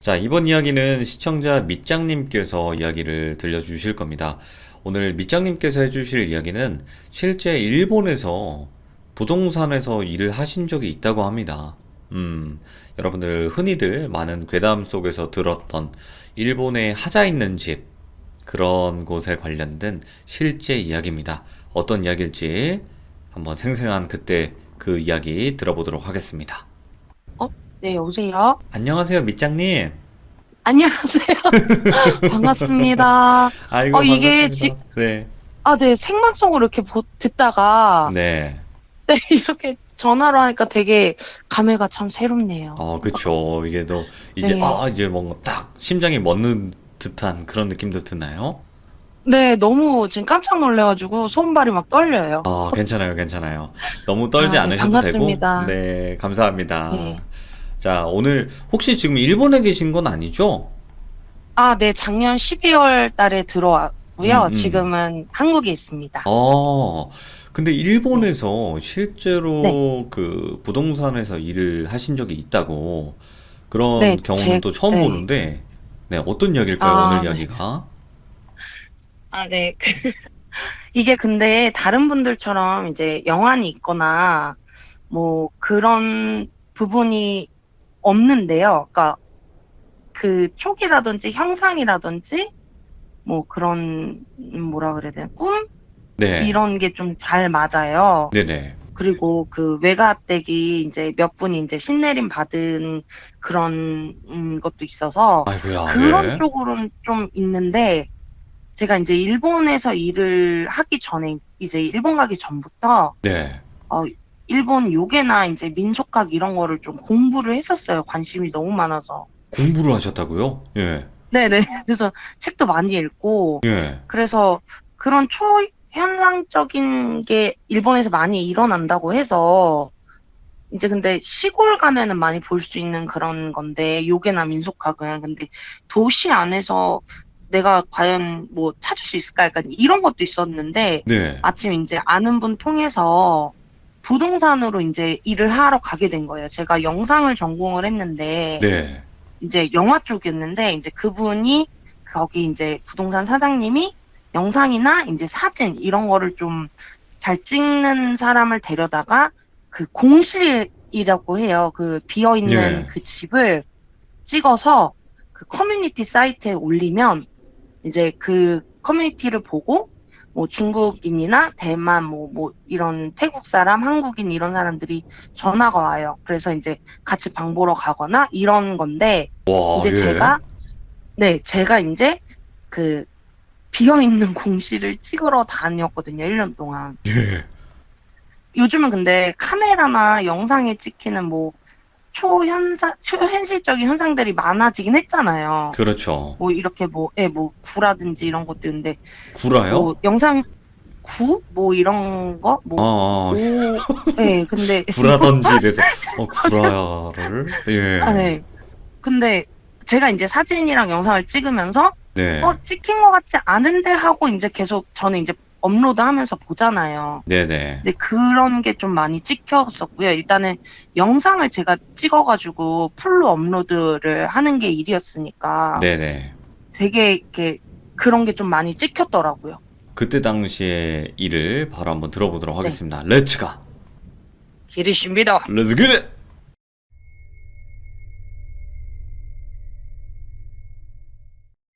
자, 이번 이야기는 시청자 밑장님께서 이야기를 들려주실 겁니다. 오늘 밑장님께서 해주실 이야기는 실제 일본에서 부동산에서 일을 하신 적이 있다고 합니다. 여러분들 흔히들 많은 괴담 속에서 들었던 일본의 하자 있는 집, 그런 곳에 관련된 실제 이야기입니다. 어떤 이야기일지 한번 생생한 그때 그 이야기 들어보도록 하겠습니다. 어? 네, 여보세요? 안녕하세요, 밑장님. 안녕하세요. 반갑습니다. 아이고, 이게 반갑습니다. 네. 네, 생방송으로 이렇게 듣다가, 네. 네, 이렇게 전화로 하니까 되게 감회가 참 새롭네요. 그쵸. 이게 또, 이제, 네. 이제 뭔가 딱 심장이 멎는 듯한 그런 느낌도 드나요? 네, 너무 지금 깜짝 놀래가지고 손발이 막 떨려요. 괜찮아요, 괜찮아요. 너무 떨지 네, 않으셔도 되고, 반갑습니다. 네, 감사합니다. 네. 자, 오늘 혹시 지금 일본에 계신 건 아니죠? 네, 작년 12월 달에 들어왔고요. 음, 음. 지금은 한국에 있습니다. 근데 네. 일본에서 네. 실제로 그 부동산에서 일을 하신 적이 있다고, 그런 네, 경우는 또 처음 네. 보는데, 네, 어떤 이야기일까요, 오늘 네. 이야기가? 네. 이게 근데 다른 분들처럼 이제 영환이 있거나 뭐 그런 부분이 없는데요. 그러니까 그 촉이라든지 형상이라든지 뭐 그런 뭐라 그래야 되나 꿈 네, 이런 게 좀 잘 맞아요. 네네. 그리고 그 외가댁이 이제 몇 분이 이제 신내림 받은 그런 것도 있어서 아이고야, 그런 예. 쪽으로는 좀 있는데 제가 이제 일본에서 일을 하기 전에 이제 일본 가기 전부터 네. 어, 일본 요괴나 이제 민속학 이런 거를 좀 공부를 했었어요. 관심이 너무 많아서. 공부를 하셨다고요? 예. 네네. 그래서 책도 많이 읽고, 예. 그래서 그런 초현상적인 게 일본에서 많이 일어난다고 해서, 이제 근데 시골 가면은 많이 볼 수 있는 그런 건데, 요괴나 민속학은. 근데 도시 안에서 내가 과연 뭐 찾을 수 있을까? 약간 이런 것도 있었는데, 네. 마침 이제 아는 분 통해서 부동산으로 이제 일을 하러 가게 된 거예요. 제가 영상을 전공을 했는데, 네. 이제 영화 쪽이었는데, 이제 그분이 거기 이제 부동산 사장님이 영상이나 이제 사진 이런 거를 좀 잘 찍는 사람을 데려다가 그 공실이라고 해요. 그 비어있는 예. 그 집을 찍어서 그 커뮤니티 사이트에 올리면 이제 그 커뮤니티를 보고 뭐 중국인이나 대만 뭐 이런 태국 사람, 한국인 이런 사람들이 전화가 와요. 그래서 이제 같이 방 보러 가거나 이런 건데 와, 이제 예. 제가 이제 그 비어 있는 공실을 찍으러 다녔거든요. 1년 동안. 예. 요즘은 근데 카메라나 영상에 찍히는 뭐 초현실적인 현상들이 많아지긴 했잖아요. 그렇죠. 뭐 이렇게 뭐 구라든지 이런 것도 있는데 뭐 구라요? 영상 뭐 이런 거 아, 뭐 근데 구라던지 이래서, 구라를? 예. 네. 근데 제가 이제 사진이랑 영상을 찍으면서 네. 찍힌 것 같지 않은데 하고 이제 계속 저는 이제 업로드하면서 보잖아요. 네네. 근데 그런 게 좀 많이 찍혔었고요. 일단은 영상을 제가 찍어가지고 풀로 업로드를 하는 게 일이었으니까 네네. 되게 이렇게 그런 게 좀 많이 찍혔더라고요. 그때 당시의 일을 바로 한번 들어보도록 네. 하겠습니다. 렛츠가! 기리십니다. 렛츠 기릿!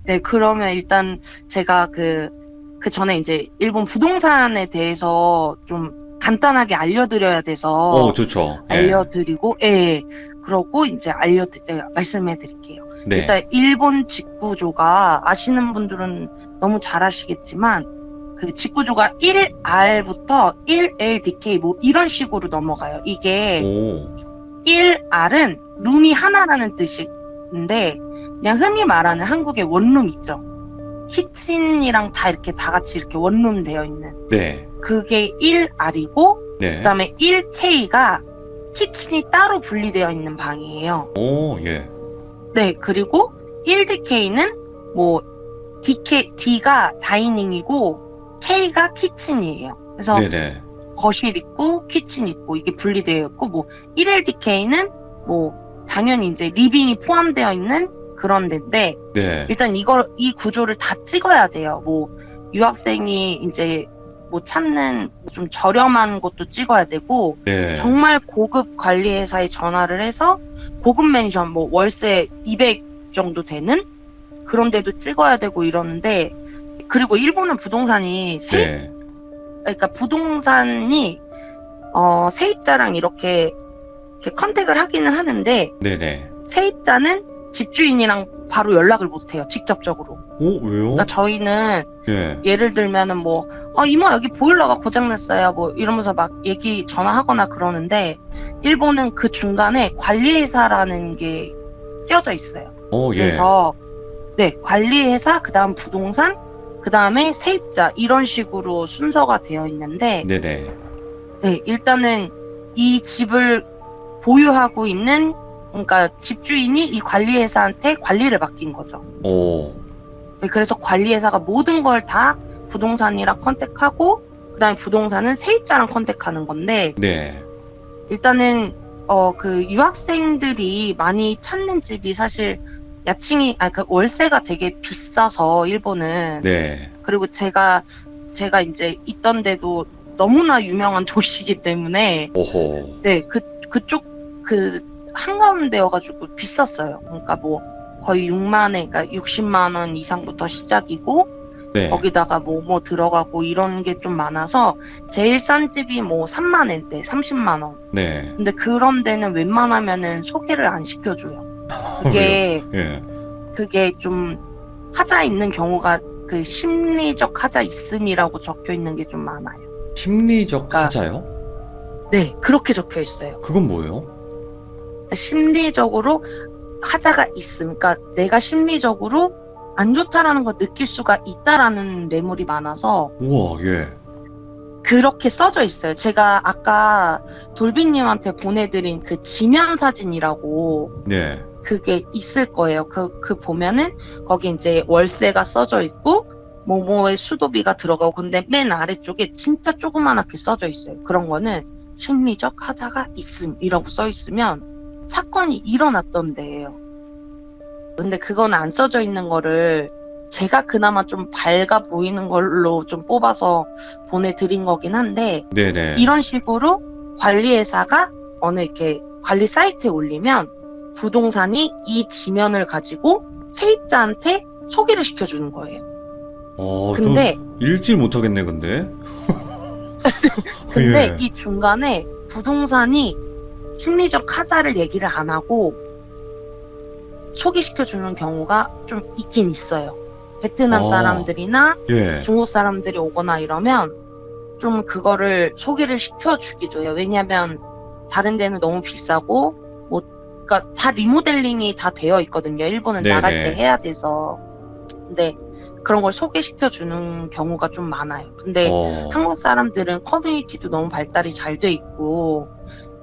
네, 그러면 일단 제가 그 전에 이제 일본 부동산에 대해서 좀 간단하게 알려드려야 돼서 좋죠. 예. 알려드리고, 그러고 이제 말씀해 드릴게요. 네. 일단 일본 직구조가 아시는 분들은 너무 잘 아시겠지만 그 직구조가 1R부터 1LDK 뭐 이런 식으로 넘어가요. 이게 오. 1R은 룸이 하나라는 뜻인데 그냥 흔히 말하는 한국의 원룸 있죠. 키친이랑 다 이렇게 다 같이 이렇게 원룸 되어 있는 네. 그게 1R이고 네. 그다음에 1K가 키친이 따로 분리되어 있는 방이에요. 오, 예. 네, 그리고 1DK는 뭐 D가 다이닝이고 K가 키친이에요. 그래서 네네. 거실 있고 키친 있고 이게 분리되어 있고 뭐 1LDK는 뭐 당연히 이제 리빙이 포함되어 있는 그런 데인데, 네. 일단 이 구조를 다 찍어야 돼요. 뭐, 유학생이 이제 뭐 찾는 좀 저렴한 곳도 찍어야 되고, 네. 정말 고급 관리회사에 전화를 해서 고급 맨션, 뭐 월세 200 정도 되는 그런 데도 찍어야 되고 이러는데, 그리고 일본은 부동산이 네. 그러니까 부동산이 세입자랑 이렇게 컨택을 하기는 하는데, 네네. 세입자는 집주인이랑 바로 연락을 못 해요, 직접적으로. 오, 왜요? 그러니까 저희는 예. 예를 들면은 뭐, 이모 여기 보일러가 고장났어요. 뭐 이러면서 막 전화하거나 그러는데, 일본은 그 중간에 관리회사라는 게 껴져 있어요. 예. 그래서, 네, 관리회사, 그 다음 부동산, 그 다음에 세입자, 이런 식으로 순서가 되어 있는데, 네네. 네, 일단은 이 집을 보유하고 있는, 그러니까 집주인이 이 관리회사한테 관리를 맡긴 거죠. 오. 네, 그래서 관리회사가 모든 걸 다 부동산이랑 컨택하고, 그 다음에 부동산은 세입자랑 컨택하는 건데, 네. 일단은, 그 유학생들이 많이 찾는 집이 사실 그 월세가 되게 비싸서, 일본은. 네. 그리고 제가 이제 있던 데도 너무나 유명한 도시이기 때문에, 오호. 네, 그쪽, 한가운데여가지고 비쌌어요. 그러니까 뭐, 거의 그러니까 60만 원 이상부터 시작이고, 네. 거기다가 뭐 들어가고 이런 게 좀 많아서, 제일 싼 집이 뭐 3만 엔대, 30만 원. 네. 근데 그런 데는 웬만하면은 소개를 안 시켜줘요. 그게, 예. 그게 좀 하자 있는 경우가 그 심리적 하자 있음이라고 적혀 있는 게 좀 많아요. 심리적 그러니까- 하자요? 네, 그렇게 적혀 있어요. 그건 뭐예요? 심리적으로 하자가 있음. 그러니까 내가 심리적으로 안 좋다라는 걸 느낄 수가 있다라는 뇌물이 많아서 우와, 예. 그렇게 써져 있어요. 제가 아까 돌비님한테 보내드린 그 지면 사진이라고 네. 그게 있을 거예요. 그 보면은 거기 이제 월세가 써져 있고 뭐뭐의 수도비가 들어가고, 근데 맨 아래쪽에 진짜 조그만하게 써져 있어요. 그런 거는 심리적 하자가 있음이라고 써 있으면 사건이 일어났던 데예요. 근데 그건 안 써져 있는 거를 제가 그나마 좀 밝아 보이는 걸로 좀 뽑아서 보내드린 거긴 한데, 네네. 이런 식으로 관리회사가 어느 이렇게 관리 사이트에 올리면 부동산이 이 지면을 가지고 세입자한테 소개를 시켜주는 거예요. 근데- 좀 읽질 못하겠네, 근데. 근데 예. 이 중간에 부동산이 심리적 하자를 얘기를 안 하고 소개시켜주는 경우가 좀 있긴 있어요. 베트남 사람들이나 예. 중국 사람들이 오거나 이러면 좀 그거를 소개를 시켜주기도 해요. 왜냐면 다른 데는 너무 비싸고, 뭐, 그러니까 다 리모델링이 다 되어 있거든요. 일본은 네네. 나갈 때 해야 돼서. 근데 그런 걸 소개시켜주는 경우가 좀 많아요. 근데 한국 사람들은 커뮤니티도 너무 발달이 잘 돼 있고,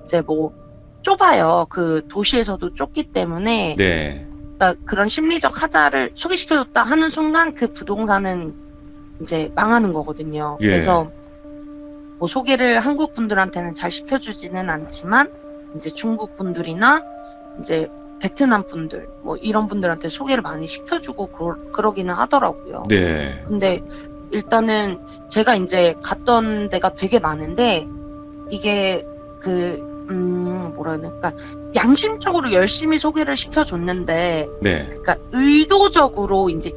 이제 뭐, 좁아요. 그 도시에서도 좁기 때문에. 네. 그러니까 그런 심리적 하자를 소개시켜줬다 하는 순간 그 부동산은 이제 망하는 거거든요. 예. 그래서 뭐 소개를 한국 분들한테는 잘 시켜주지는 않지만, 이제 중국 분들이나 이제 베트남 분들, 뭐 이런 분들한테 소개를 많이 시켜주고 그러기는 하더라고요. 네. 근데 일단은 제가 이제 갔던 데가 되게 많은데, 이게 뭐라 해야 되나, 그러니까 양심적으로 열심히 소개를 시켜줬는데, 네. 그러니까 의도적으로 이제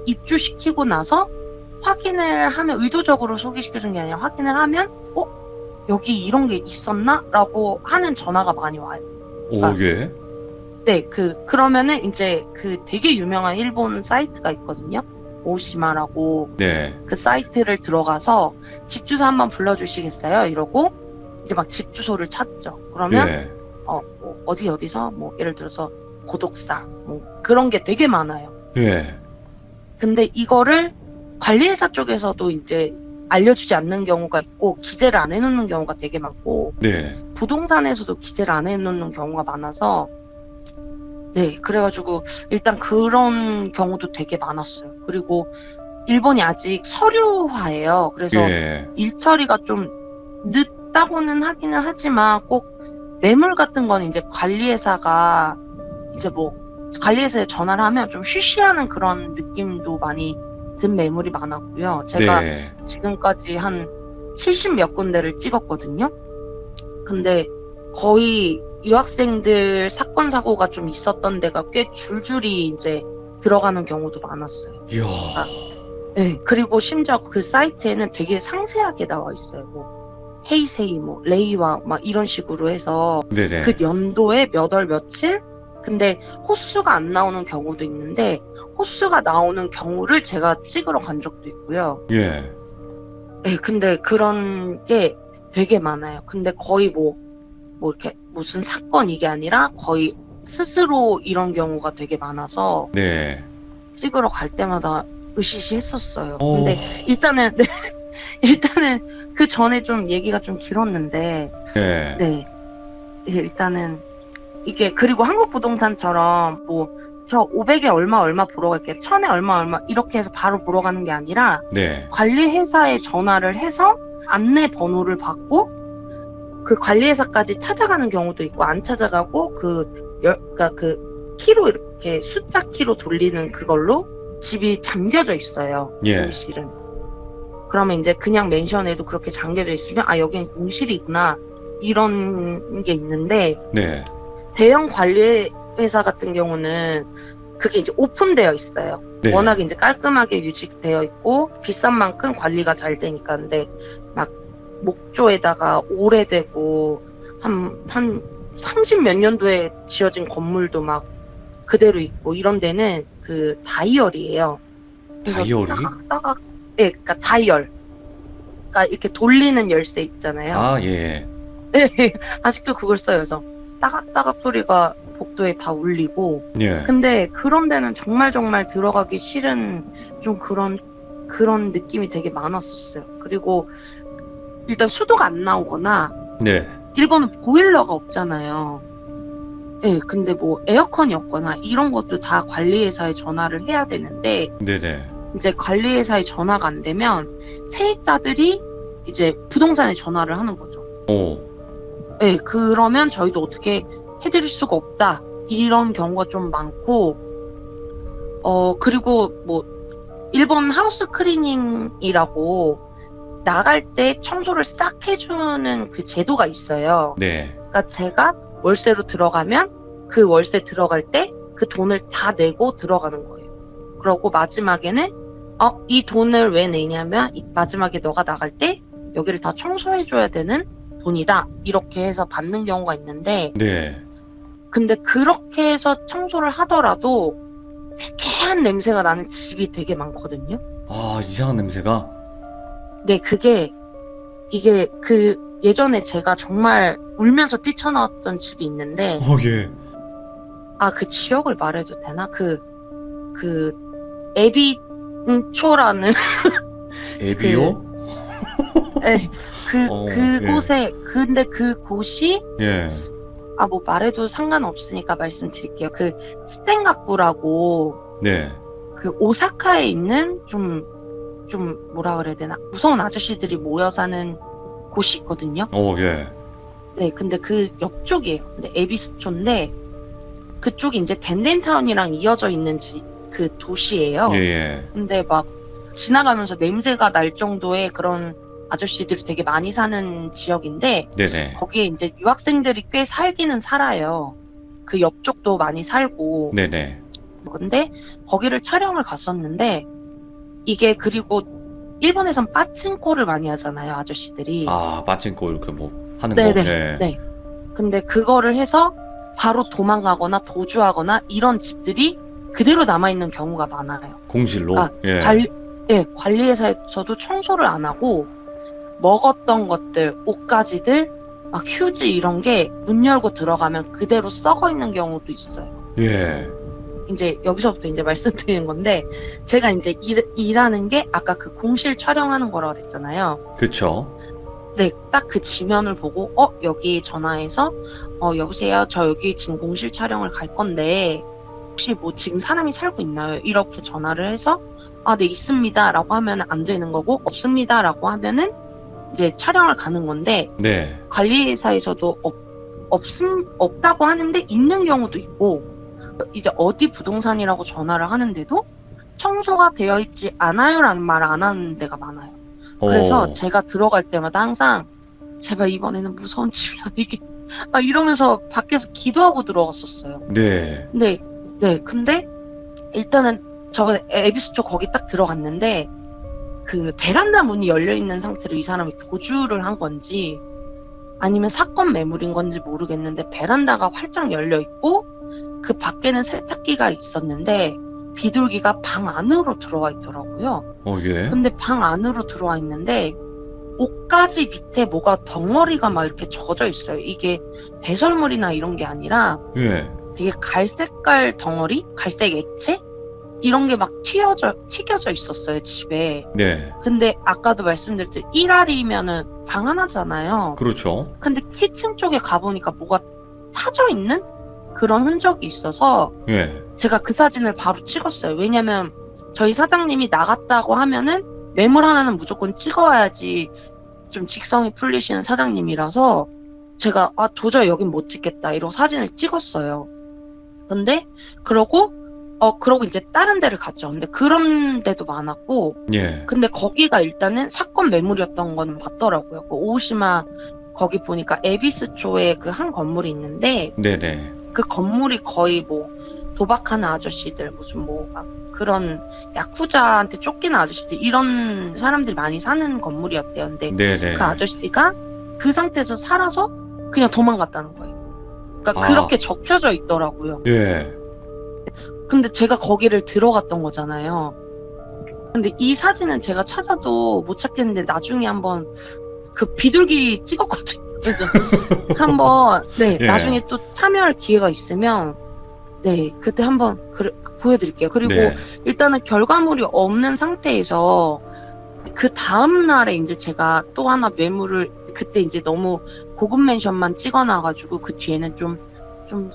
입주시키고 나서 확인을 하면, 의도적으로 소개시켜준 게 아니라 확인을 하면, 여기 이런 게 있었나? 라고 하는 전화가 많이 와요. 예. 네, 그러면은 이제 되게 유명한 일본 사이트가 있거든요. 오시마라고. 네. 그 사이트를 들어가서 집 주소 한번 불러주시겠어요? 이러고 이제 막 집 주소를 찾죠. 그러면 예. 뭐 어디서 뭐 예를 들어서 고독사 뭐 그런 게 되게 많아요. 예. 근데 이거를 관리회사 쪽에서도 이제 알려주지 않는 경우가 있고, 기재를 안 해놓는 경우가 되게 많고, 네. 부동산에서도 기재를 안 해놓는 경우가 많아서, 네, 그래가지고 일단 그런 경우도 되게 많았어요. 그리고 일본이 아직 서류화예요. 그래서 예. 일 처리가 좀 늦다고는 하기는 하지만, 꼭 매물 같은 건 이제 관리회사가 이제 뭐 관리회사에 전화를 하면 좀 쉬쉬하는 그런 느낌도 많이 든 매물이 많았고요. 제가 네. 지금까지 한 70 몇 군데를 찍었거든요. 근데 거의 유학생들 사건 사고가 좀 있었던 데가 꽤 줄줄이 이제 들어가는 경우도 많았어요. 이야. 네, 그리고 심지어 그 사이트에는 되게 상세하게 나와 있어요. 뭐 헤이세이, 뭐 레이와 막 이런 식으로 해서 네네. 그 연도에 몇 월 며칠. 근데 호수가 안 나오는 경우도 있는데 호수가 나오는 경우를 제가 찍으러 간 적도 있고요. 예. 네, 근데 그런 게 되게 많아요. 근데 거의 뭐 이렇게 무슨 사건 이게 아니라 거의 스스로 이런 경우가 되게 많아서 네. 찍으러 갈 때마다 으시시 했었어요. 어. 근데 일단은, 네, 일단은 그 전에 좀 얘기가 좀 길었는데, 네. 네, 일단은 이게 그리고 한국 부동산처럼 뭐 저 500에 얼마 보러 갈게, 1000에 얼마 이렇게 해서 바로 보러 가는 게 아니라 네. 관리회사에 전화를 해서 안내 번호를 받고 그 관리회사까지 찾아가는 경우도 있고 안 찾아가고 그러니까 그 키로 이렇게 숫자 키로 돌리는 그걸로 집이 잠겨져 있어요. 예. 공실은. 그러면 이제 그냥 맨션에도 그렇게 잠겨져 있으면 아 여긴 공실이구나 이런 게 있는데 네. 대형 관리회사 같은 경우는 그게 이제 오픈되어 있어요. 네. 워낙 이제 깔끔하게 유지되어 있고 비싼 만큼 관리가 잘 되니까. 근데 막 목조에다가 오래되고 한 30 몇 년도에 지어진 건물도 막 그대로 있고 이런 데는 그 다이얼이에요. 그래서 다이얼이? 따각 예, 그러니까 다이얼. 그러니까 이렇게 돌리는 열쇠 있잖아요. 아, 예. 아직도 그걸 써요. 그래서 따각따각 소리가 복도에 다 울리고. 예. 근데 그런 데는 정말 들어가기 싫은 좀 그런 느낌이 되게 많았었어요. 그리고 일단 수도가 안 나오거나 네. 일본은 보일러가 없잖아요. 예, 근데 뭐 에어컨이 없거나 이런 것도 다 관리회사에 전화를 해야 되는데 네네. 이제 관리회사에 전화가 안 되면 세입자들이 이제 부동산에 전화를 하는 거죠. 오. 예, 그러면 저희도 어떻게 해드릴 수가 없다. 이런 경우가 좀 많고, 그리고 뭐, 일본 하우스 클리닝이라고 나갈 때 청소를 싹 해주는 그 제도가 있어요. 네. 그러니까 제가 월세로 들어가면 그 월세 들어갈 때 그 돈을 다 내고 들어가는 거예요. 그러고 마지막에는, 이 돈을 왜 내냐면, 마지막에 너가 나갈 때 여기를 다 청소해줘야 되는 돈이다. 이렇게 해서 받는 경우가 있는데, 네. 근데 그렇게 해서 청소를 하더라도 회쾌한 냄새가 나는 집이 되게 많거든요. 아, 이상한 냄새가? 네, 이게 그 예전에 제가 정말 울면서 뛰쳐나왔던 집이 있는데, 예. 그 지역을 말해도 되나? 그 에비초라는, 에비오? 네, 그곳에, 예. 근데 그곳이, 예. 뭐 말해도 상관없으니까 말씀드릴게요. 그 스텐가쿠라고, 네. 그 오사카에 있는 좀 뭐라 그래야 되나? 무서운 아저씨들이 모여 사는 곳이 있거든요. 예. 네, 근데 그 옆쪽이에요. 근데 에비스초인데, 그쪽이 이제 덴덴타운이랑 이어져 있는 그 도시예요. 예. 근데 막 지나가면서 냄새가 날 정도의 그런 아저씨들이 되게 많이 사는 지역인데, 네네. 거기에 이제 유학생들이 꽤 살기는 살아요. 그 옆쪽도 많이 살고. 네네. 근데 거기를 촬영을 갔었는데, 이게 그리고 일본에선 빠친코를 많이 하잖아요, 아저씨들이. 아, 빠친코 이렇게 뭐 하는 네네. 거? 네. 네. 근데 그거를 해서 바로 도망가거나 도주하거나 이런 집들이 그대로 남아있는 경우가 많아요. 공실로? 예. 관리회사에서도 청소를 안 하고 먹었던 것들, 옷가지들, 막 휴지 이런 게 문 열고 들어가면 그대로 썩어 있는 경우도 있어요. 예. 이제 여기서부터 이제 말씀드리는 건데, 제가 이제 일하는 게 아까 그 공실 촬영하는 거라고 그랬잖아요. 그쵸. 네, 딱 그 지면을 보고, 여기 전화해서, 여보세요, 저 여기 지금 공실 촬영을 갈 건데, 혹시 뭐 지금 사람이 살고 있나요? 이렇게 전화를 해서, 네, 있습니다. 라고 하면 안 되는 거고, 없습니다. 라고 하면은 이제 촬영을 가는 건데, 네. 관리회사에서도 없다고 하는데 있는 경우도 있고, 이제 어디 부동산이라고 전화를 하는데도 청소가 되어 있지 않아요라는 말을 안 하는 데가 많아요. 그래서 어, 제가 들어갈 때마다 항상 제발 이번에는 무서운 집이 아니게 막 이러면서 밖에서 기도하고 들어갔었어요. 네, 근데 일단은 저번에 에비스토 거기 딱 들어갔는데 그 베란다 문이 열려 있는 상태로 이 사람이 도주를 한 건지 아니면 사건 매물인 건지 모르겠는데 베란다가 활짝 열려 있고 그 밖에는 세탁기가 있었는데 비둘기가 방 안으로 들어와 있더라고요. 예, 근데 방 안으로 들어와 있는데 옷가지 밑에 뭐가 덩어리가 막 이렇게 젖어 있어요. 이게 배설물이나 이런 게 아니라 예, 되게 갈색깔 덩어리? 갈색 액체? 이런 게 막 튀겨져 있었어요, 집에. 네, 근데 아까도 말씀드렸듯이 1알이면은 방 하나잖아요. 그렇죠. 근데 키친 쪽에 가보니까 뭐가 타져 있는 그런 흔적이 있어서 예, 제가 그 사진을 바로 찍었어요. 왜냐면 저희 사장님이 나갔다고 하면은 매물 하나는 무조건 찍어야지 좀 직성이 풀리시는 사장님이라서 제가 도저히 여긴 못 찍겠다 이러고 사진을 찍었어요. 근데 그러고 이제 다른 데를 갔죠. 근데 그런 데도 많았고 예, 근데 거기가 일단은 사건 매물이었던 거는 맞더라고요. 그 오시마 거기 보니까 에비스 쪽에 그 한 건물이 있는데 네네, 그 건물이 거의 뭐 도박하는 아저씨들 무슨 뭐 막 그런 야쿠자한테 쫓기는 아저씨들 이런 사람들이 많이 사는 건물이었대요. 근데 네네. 그 아저씨가 그 상태에서 살아서 그냥 도망갔다는 거예요. 그러니까 아. 그렇게 적혀져 있더라고요. 예, 근데 제가 거기를 들어갔던 거잖아요. 근데 이 사진은 제가 찾아도 못 찾겠는데 나중에 한번 그 비둘기 찍었거든요. 그래서 한번 예. 나중에 또 참여할 기회가 있으면 그때 한번 보여드릴게요. 그리고 네, 일단은 결과물이 없는 상태에서 그 다음 날에 이제 제가 또 하나 매물을 그때 이제 너무 고급 맨션만 찍어놔가지고 그 뒤에는 좀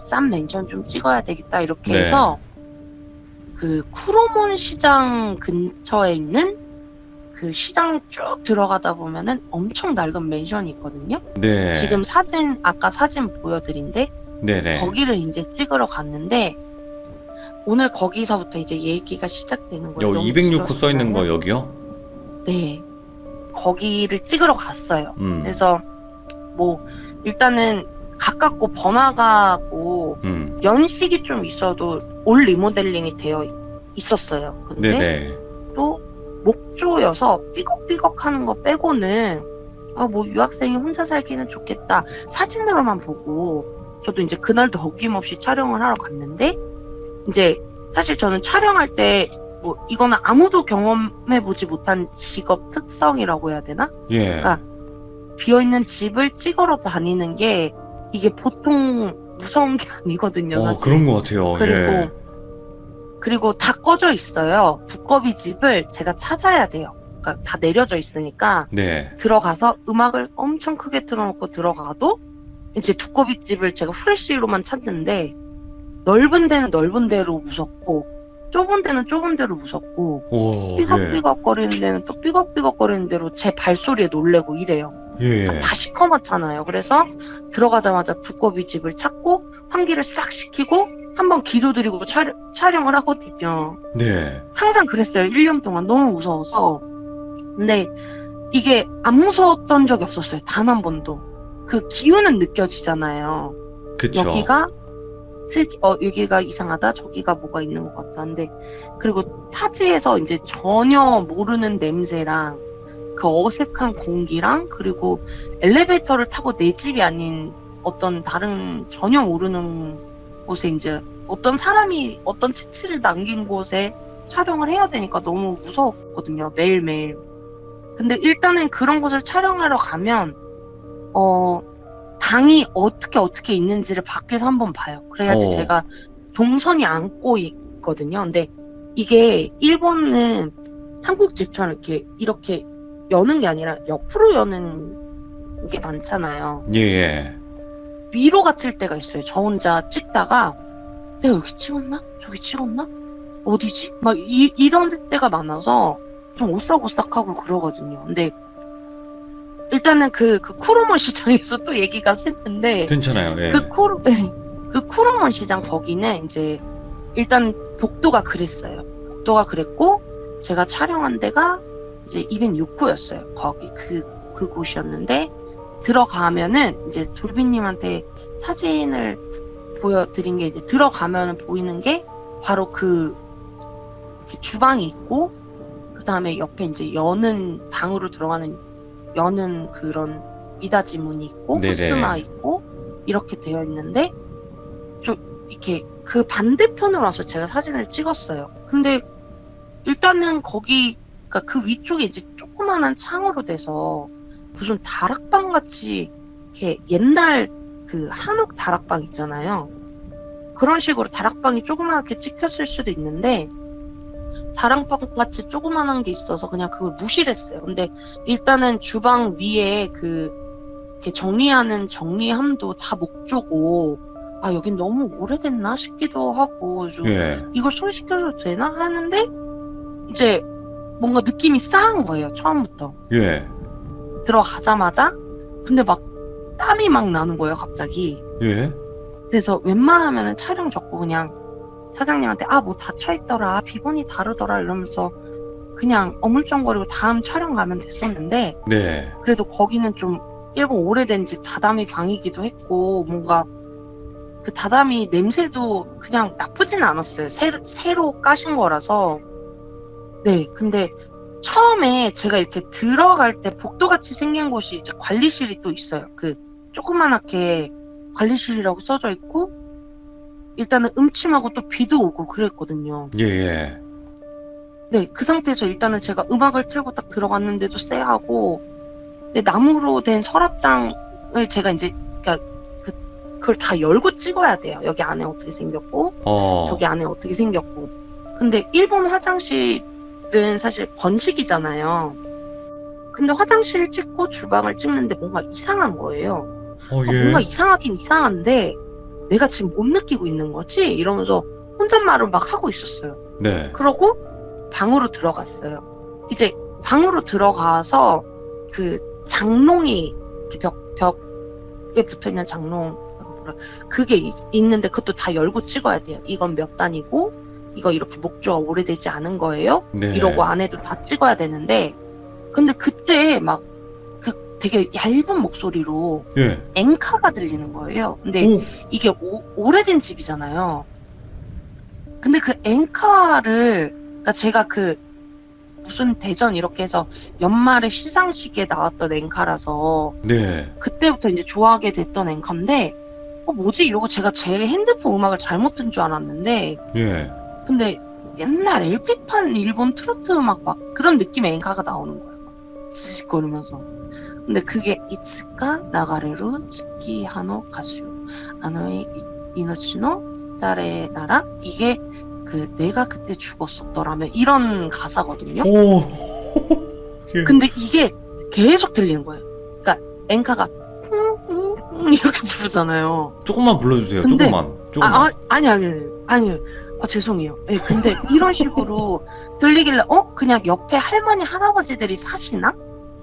싼 맨션 좀 찍어야 되겠다 이렇게 네. 해서 그 쿠로몬 시장 근처에 있는 그 시장 쭉 들어가다 보면은 엄청 낡은 맨션이 있거든요. 네. 지금 아까 사진 보여드린데 네네. 거기를 이제 찍으러 갔는데 오늘 거기서부터 이제 얘기가 시작되는 거예요. 요 너무 206호 써 있는 거 길어서. 여기요? 네. 거기를 찍으러 갔어요. 음, 그래서 뭐 일단은 가깝고 번화가고 연식이 좀 있어도 올 리모델링이 되어 있었어요. 근데 네네. 또 목조여서 삐걱삐걱 하는 거 빼고는 뭐 유학생이 혼자 살기는 좋겠다 사진으로만 보고 저도 이제 그날도 어김없이 촬영을 하러 갔는데 이제 사실 저는 촬영할 때 뭐 이거는 아무도 경험해보지 못한 직업 특성이라고 해야 되나? 예. 그러니까 비어있는 집을 찍으러 다니는 게 이게 보통 무서운 게 아니거든요. 사실. 그런 것 같아요. 예. 그리고 다 꺼져 있어요. 두꺼비 집을 제가 찾아야 돼요. 그러니까 다 내려져 있으니까 네. 들어가서 음악을 엄청 크게 틀어놓고 들어가도 이제 두꺼비 집을 제가 후레쉬로만 찾는데 넓은 데는 넓은 대로 무섭고 좁은 데는 좁은 대로 무섭고 오, 삐걱삐걱거리는 데는 또 삐걱삐걱거리는 대로 제 발소리에 놀래고 이래요. 예. 다 시커멓잖아요. 그래서 들어가자마자 두꺼비 집을 찾고 환기를 싹 시키고 한번 기도드리고 촬영을 하거든요. 네. 항상 그랬어요. 1년 동안 너무 무서워서. 근데 이게 안 무서웠던 적이 없었어요. 단 한 번도. 그 기운은 느껴지잖아요. 그쵸. 여기가 이상하다. 저기가 뭐가 있는 것 같다. 근데 그리고 타지에서 이제 전혀 모르는 냄새랑 그 어색한 공기랑 그리고 엘리베이터를 타고 내 집이 아닌 어떤 다른 전혀 모르는 곳에 이제 어떤 사람이 어떤 채취를 남긴 곳에 촬영을 해야 되니까 너무 무서웠거든요. 매일매일. 근데 일단은 그런 곳을 촬영하러 가면 방이 어떻게 있는지를 밖에서 한번 봐요. 그래야지 제가 동선이 안고 있거든요. 근데 이게 일본은 한국 집처럼 이렇게 여는 게 아니라 옆으로 여는 게 많잖아요. 예. 위로 같을 때가 있어요. 저 혼자 찍다가 내가 여기 찍었나? 저기 찍었나? 어디지? 막 이런 때가 많아서 좀 오싹오싹하고 그러거든요. 근데 일단은 그 쿠로몬 시장에서 또 얘기가 샜는데 괜찮아요. 예. 그 쿠로몬 시장 거기는 이제 일단 복도가 그랬어요. 복도가 그랬고 제가 촬영한 데가 이제 206호였어요. 거기 그곳이었는데 들어가면은 이제 돌비님한테 사진을 보여드린 게 이제 들어가면은 보이는 게 바로 이렇게 주방이 있고 그 다음에 옆에 이제 여는 방으로 들어가는 여는 그런 미닫이 문이 있고 네네. 호스마 있고 이렇게 되어 있는데 좀 이렇게 그 반대편으로 와서 제가 사진을 찍었어요. 근데 일단은 거기 그러니까 그 위쪽에 이제 조그만한 창으로 돼서 무슨 다락방 같이 이렇게 옛날 그 한옥 다락방 있잖아요. 그런 식으로 다락방이 조그맣게 찍혔을 수도 있는데 다락방 같이 조그만한 게 있어서 그냥 그걸 무시를 했어요. 근데 일단은 주방 위에 이렇게 정리하는 정리함도 다 목조고 아 여긴 너무 오래됐나 싶기도 하고 좀 예. 이걸 소개시켜줘도 되나 하는데 이제 뭔가 느낌이 싸한 거예요. 처음부터 예. 들어가자마자 근데 막 땀이 막 나는 거예요. 갑자기. 예. 그래서 웬만하면은 촬영 접고 그냥 사장님한테 뭐 닫혀있더라 비번이 다르더라 이러면서 그냥 어물쩡거리고 다음 촬영 가면 됐었는데 네. 그래도 거기는 좀 일본 오래된 집 다다미 방이기도 했고 뭔가 그 다다미 냄새도 그냥 나쁘진 않았어요. 새로 까신 거라서. 네, 근데 처음에 제가 이렇게 들어갈 때 복도같이 생긴 곳이 이제 관리실이 또 있어요. 그 조그만하게 관리실이라고 써져 있고 일단은 음침하고 또 비도 오고 그랬거든요. 예, 예. 네, 그 상태에서 일단은 제가 음악을 틀고 딱 들어갔는데도 쎄하고 근데 나무로 된 서랍장을 제가 이제 그걸 다 열고 찍어야 돼요. 여기 안에 어떻게 생겼고 저기 안에 어떻게 생겼고 근데 일본 화장실은 사실 번식이잖아요. 근데 화장실 찍고 주방을 찍는데 뭔가 이상한 거예요. 예. 뭔가 이상하긴 이상한데 내가 지금 못 느끼고 있는 거지? 이러면서 혼잣말을 막 하고 있었어요. 네. 그러고 방으로 들어갔어요. 이제 방으로 들어가서 그 장롱이 이렇게 벽에 붙어있는 장롱 그게 있는데 그것도 다 열고 찍어야 돼요. 이건 몇 단이고 이거 이렇게 목조가 오래되지 않은 거예요. 네. 이러고 안에도 다 찍어야 되는데 근데 그때 막 되게 얇은 목소리로 예. 엔카가 들리는 거예요. 근데 이게 오래된 집이잖아요. 근데 그 엔카를 그러니까 제가 무슨 대전 이렇게 해서 연말에 시상식에 나왔던 엔카라서 네. 그때부터 이제 좋아하게 됐던 엔카인데 뭐지 이러고 제가 제 핸드폰 음악을 잘못 든 줄 알았는데 예. 근데 옛날 LP판 일본 트로트 음악 막 그런 느낌의 엔카가 나오는 거예요. 지직거리면서. 근데 그게 이츠카 나가레루 츠키 하노 가수요. 아노이 이노치노 스타레 나라 이게 내가 그때 죽었었더라면 이런 가사거든요. 예. 근데 이게 계속 들리는 거예요. 그러니까 엔카가 이렇게 부르잖아요. 조금만 불러주세요. 근데- 조금만. 아니. 죄송해요. 네, 근데 이런 식으로 들리길래 그냥 옆에 할머니 할아버지들이 사시나?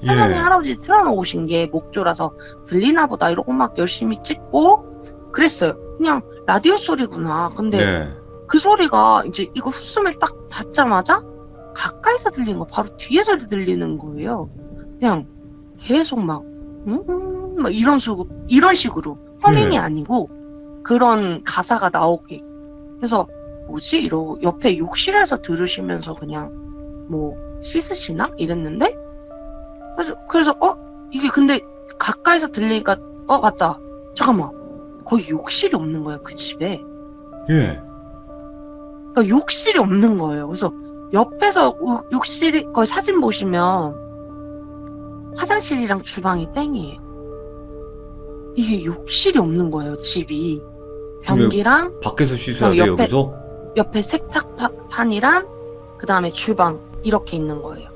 할머니 할아버지 틀어놓으신 게 목조라서 들리나 보다 이러고 막 열심히 찍고 그랬어요. 그냥 라디오 소리구나. 근데 네. 그 소리가 이제 이거 흡수를 딱 닫자마자 가까이서 들리는 거 바로 뒤에서 들리는 거예요. 그냥 계속 막 이런 식으로 허밍이 네. 아니고 그런 가사가 나오게. 그래서 뭐지 이러고 옆에 욕실에서 들으시면서 그냥 뭐 씻으시나 이랬는데 그래서 이게 근데 가까이서 들리니까 맞다 잠깐만 거기 욕실이 없는 거예요. 그 집에. 예. 그러니까 욕실이 없는 거예요. 그래서 옆에서 욕실이 거기 사진 보시면 화장실이랑 주방이 땡이에요. 이게 욕실이 없는 거예요. 집이. 변기랑 밖에서 씻어야 그럼 돼요, 여기서? 옆에 세탁판이랑 그 다음에 주방 이렇게 있는 거예요.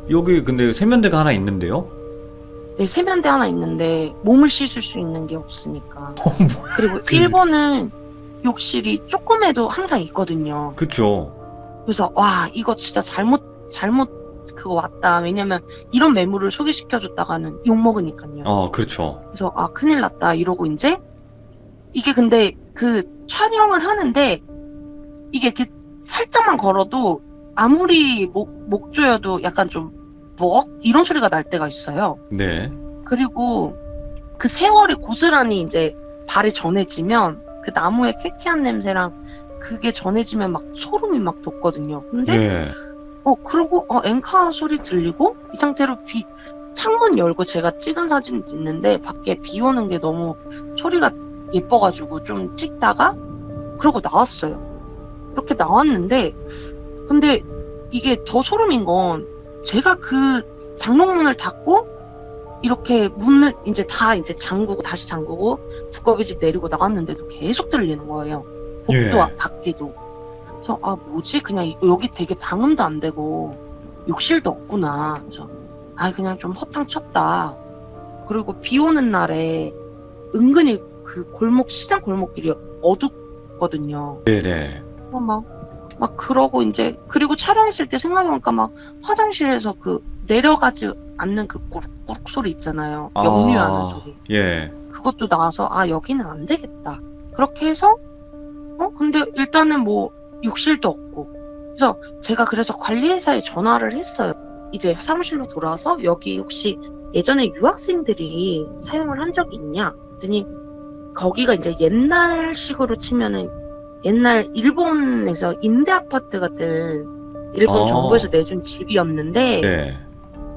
여기 근데 세면대가 하나 있는데요? 네, 세면대 하나 있는데 몸을 씻을 수 있는 게 없으니까. 그리고 일본은 욕실이 조금해도 항상 있거든요. 그쵸. 그래서 와 이거 진짜 잘못 그거 왔다. 왜냐면 이런 매물을 소개시켜줬다가는 욕먹으니까요. 그렇죠. 그래서 큰일 났다 이러고 이제 이게 근데 그 촬영을 하는데 이게 이렇게 살짝만 걸어도 아무리 목조여도 약간 좀 이런 소리가 날 때가 있어요. 네. 그리고 그 세월이 고스란히 이제 발에 전해지면 그 나무의 쾌쾌한 냄새랑 그게 전해지면 막 소름이 막 돋거든요. 근데 네. 그러고 엔카 소리 들리고 이 상태로 창문 열고 제가 찍은 사진이 있는데 밖에 비 오는 게 너무 소리가 예뻐가지고 좀 찍다가 그러고 나왔어요. 그렇게 나왔는데 근데 이게 더 소름인 건 제가 그 장롱문을 닫고 이렇게 문을 이제 잠그고 다시 잠그고 두꺼비 집 내리고 나갔는데도 계속 들리는 거예요. 복도 예. 밖에도. 그래서 뭐지? 그냥 여기 되게 방음도 안 되고 욕실도 없구나. 그래서 그냥 좀 허탕 쳤다. 그리고 비 오는 날에 은근히 그 시장 골목길이 어둡거든요. 네네. 막 그러고 이제 그리고 촬영했을 때 생각해보니까 막 화장실에서 그 내려가지 않는 그 꾸룩꾸룩 소리 있잖아요. 역류하는 소리. 예. 그것도 나와서 여기는 안 되겠다. 그렇게 해서 근데 일단은 뭐 욕실도 없고 그래서 제가 그래서 관리회사에 전화를 했어요. 이제 사무실로 돌아와서 여기 혹시 예전에 유학생들이 사용을 한 적이 있냐? 그랬더니 거기가 이제 옛날식으로 치면은 옛날 일본에서 임대 아파트 같은 일본 정부에서 내준 집이었는데 네.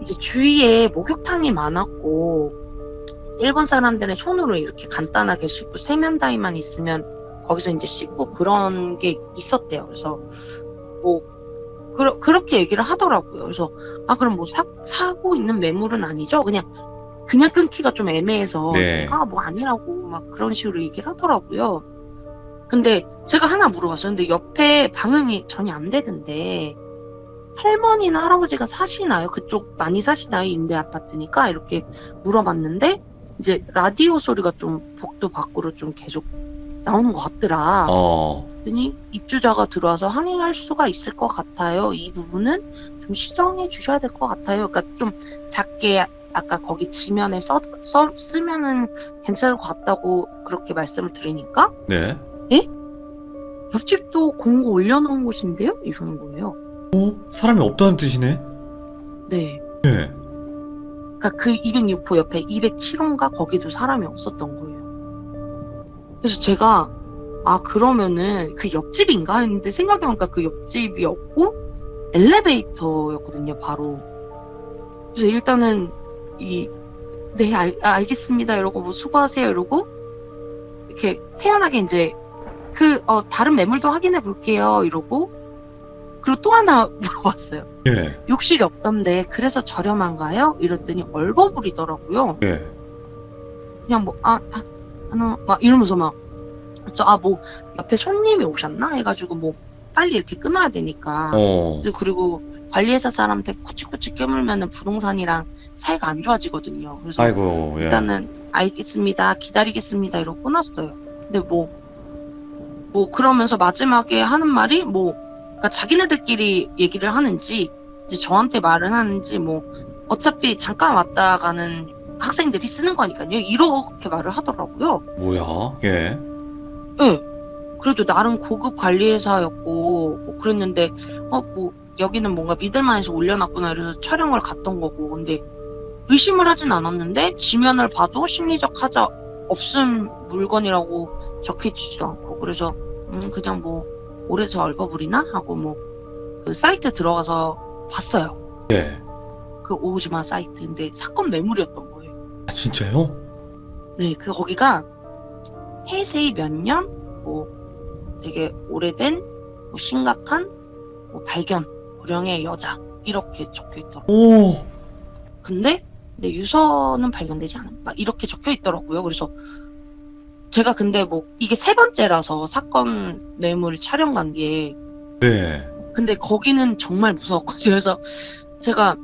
이제 주위에 목욕탕이 많았고 일본 사람들은 손으로 이렇게 간단하게 씻고 세면다이만 있으면 거기서 이제 씻고 그런 게 있었대요. 그래서 뭐 그렇게 얘기를 하더라고요. 그래서 그럼 뭐 사고 있는 매물은 아니죠? 그냥 끊기가 좀 애매해서 네. 뭐 아니라고 막 그런 식으로 얘기를 하더라고요. 근데 제가 하나 물어봤어요. 근데 옆에 방음이 전혀 안 되던데 할머니나 할아버지가 사시나요? 그쪽 많이 사시나요? 임대 아파트니까 이렇게 물어봤는데 이제 라디오 소리가 좀 복도 밖으로 좀 계속 나오는 것 같더라. 그랬더니 입주자가 들어와서 항의할 수가 있을 것 같아요. 이 부분은 좀 시정해 주셔야 될 것 같아요. 그러니까 좀 작게 아까 거기 지면에 쓰면은 괜찮을 것 같다고 그렇게 말씀을 드리니까 네. 옆집도 공고 올려놓은 곳인데요? 이러는 거예요. 사람이 없다는 뜻이네? 네. 네. 그러니까 그 206호 옆에 207호인가 거기도 사람이 없었던 거예요. 그래서 제가 그러면은 그 옆집인가 했는데 생각해보니까 그 옆집이 없고 엘리베이터였거든요, 바로. 그래서 일단은 네, 알겠습니다 이러고 뭐 수고하세요 이러고 이렇게 태연하게 이제 다른 매물도 확인해 볼게요 이러고 그리고 또 하나 물어봤어요. 예. 욕실이 없던데 그래서 저렴한가요? 이랬더니 얼버무리더라고요. 예. 그냥 막 이러면서 뭐 옆에 손님이 오셨나 해가지고 뭐 빨리 이렇게 끊어야 되니까. 그리고 관리회사 사람한테 코치코치 깨물면은 부동산이랑 사이가 안 좋아지거든요. 그래서 아이고, 예. 일단은 알겠습니다, 기다리겠습니다 이러고 끊었어요. 근데 뭐 그러면서 마지막에 하는 말이 그러니까 자기네들끼리 얘기를 하는지 이제 저한테 말은 하는지 어차피 잠깐 왔다 가는 학생들이 쓰는 거니까요. 이렇게 말을 하더라고요. 뭐야? 예. 네. 그래도 나름 고급 관리회사였고 그랬는데 여기는 뭔가 믿을만해서 올려놨구나 이래서 촬영을 갔던 거고 근데 의심을 하진 않았는데 지면을 봐도 심리적 하자 없음 물건이라고 적혀있지도 않고 그래서 그냥 오래서 얼버무리나 하고 그 사이트 들어가서 봤어요. 네. 그 오지마 사이트인데 사건 매물이었던 거예요. 진짜요? 네, 거기가 해세이 몇 년 되게 오래된 심각한 발견 고령의 여자 이렇게 적혀있더라고요. 근데 유서는 발견되지 않은 막 이렇게 적혀있더라고요. 그래서 제가 근데 이게 3번째라서 사건 매물 촬영 간 게 네. 근데 거기는 정말 무서웠거든요. 그래서 제가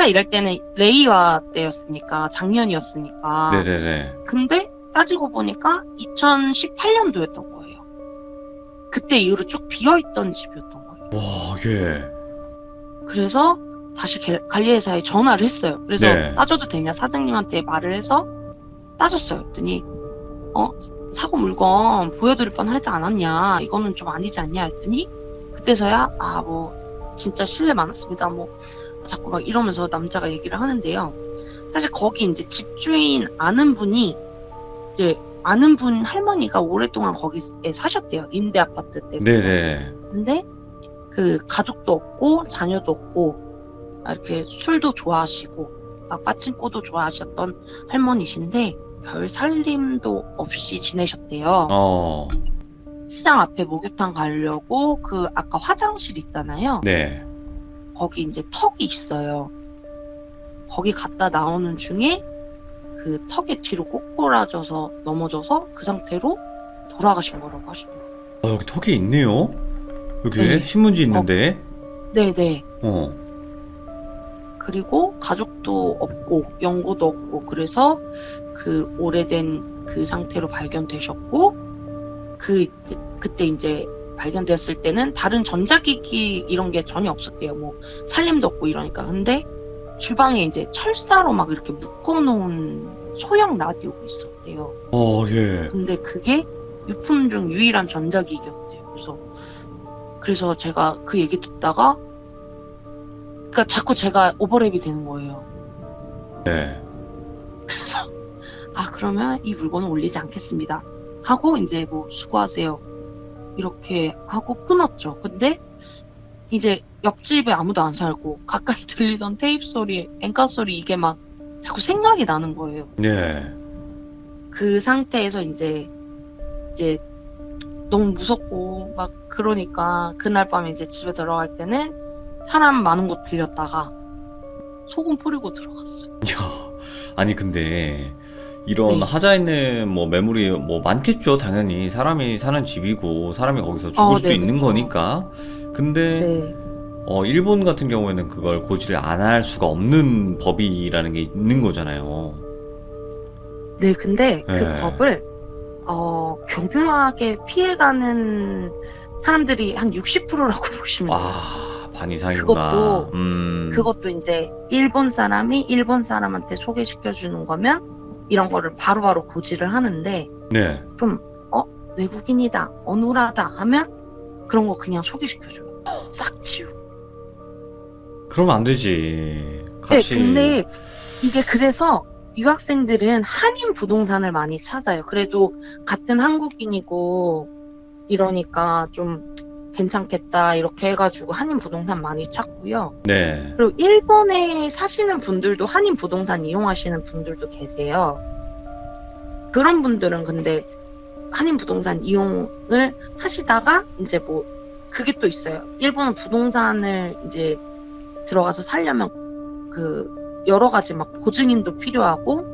일할 때는 레이와 때였으니까 작년이었으니까 네네네. 근데 따지고 보니까 2018년도였던 거예요. 그때 이후로 쭉 비어있던 집이었던 거예요. 와, 예. 그래서 다시 관리회사에 전화를 했어요. 그래서 네. 따져도 되냐 사장님한테 말을 해서 따졌어요. 그랬더니 사고 물건 보여드릴 뻔 하지 않았냐, 이거는 좀 아니지 않냐 했더니 그때서야 뭐 진짜 실례 많았습니다, 뭐 자꾸 막 이러면서 남자가 얘기를 하는데요. 사실 거기 이제 집주인 아는 분이 이제 아는 분 할머니가 오랫동안 거기에 사셨대요, 임대 아파트 때문에. 네네. 근데 그 가족도 없고 자녀도 없고 이렇게 술도 좋아하시고 막 빠친코도 좋아하셨던 할머니신데 별 살림도 없이 지내셨대요. 어, 시장 앞에 목욕탕 가려고 그 아까 화장실 있잖아요. 네. 거기 이제 턱이 있어요. 거기 갔다 나오는 중에 그 턱에 뒤로 꼬꾸라져서 넘어져서 그 상태로 돌아가신 거라고 하시더라고요. 여기 턱이 있네요? 여기 네. 신문지 있는데? 네네. 어, 그리고 가족도 없고 연고도 없고 그래서 그 오래된 그 상태로 발견되셨고 그때 이제 발견되었을 때는 다른 전자기기 이런 게 전혀 없었대요. 뭐 살림도 없고 이러니까. 근데 주방에 이제 철사로 막 이렇게 묶어놓은 소형 라디오가 있었대요. 예. 근데 그게 유품 중 유일한 전자기기였대요. 그래서 제가 그 얘기 듣다가 그러니까 자꾸 제가 오버랩이 되는 거예요. 네. 그래서 그러면 이 물건은 올리지 않겠습니다 하고 이제 뭐 수고하세요 이렇게 하고 끊었죠. 근데 이제 옆집에 아무도 안 살고 가까이 들리던 테이프 소리, 엔카 소리 이게 막 자꾸 생각이 나는 거예요. 네. 그 상태에서 이제 너무 무섭고 막 그러니까 그날 밤에 이제 집에 들어갈 때는 사람 많은 곳 들렸다가 소금 뿌리고 들어갔어요. 야, 아니 근데 이런 네. 하자 있는 뭐 매물이 뭐 많겠죠. 당연히 사람이 사는 집이고 사람이 거기서 죽을 수도 네, 있는 그쵸. 거니까. 근데 네. 일본 같은 경우에는 그걸 고지를 안 할 수가 없는 법이라는 게 있는 거잖아요. 네, 근데 그 네. 법을 교묘하게 피해가는 사람들이 한 60%라고 보시면 돼요. 반 이상이구나. 그것도 이제 일본 사람이 일본 사람한테 소개시켜 주는 거면 이런 거를 바로바로 고지를 하는데 네. 좀 외국인이다, 어눌하다 하면 그런 거 그냥 소개시켜 줘요. 싹 지우고. 그러면 안 되지. 같이. 네, 근데 이게 그래서 유학생들은 한인 부동산을 많이 찾아요. 그래도 같은 한국인이고 이러니까 좀 괜찮겠다 이렇게 해가지고 한인 부동산 많이 찾고요. 네. 그리고 일본에 사시는 분들도 한인 부동산 이용하시는 분들도 계세요. 그런 분들은 근데 한인 부동산 이용을 하시다가 이제 뭐 그게 또 있어요. 일본은 부동산을 이제 들어가서 살려면 그 여러 가지 막 보증인도 필요하고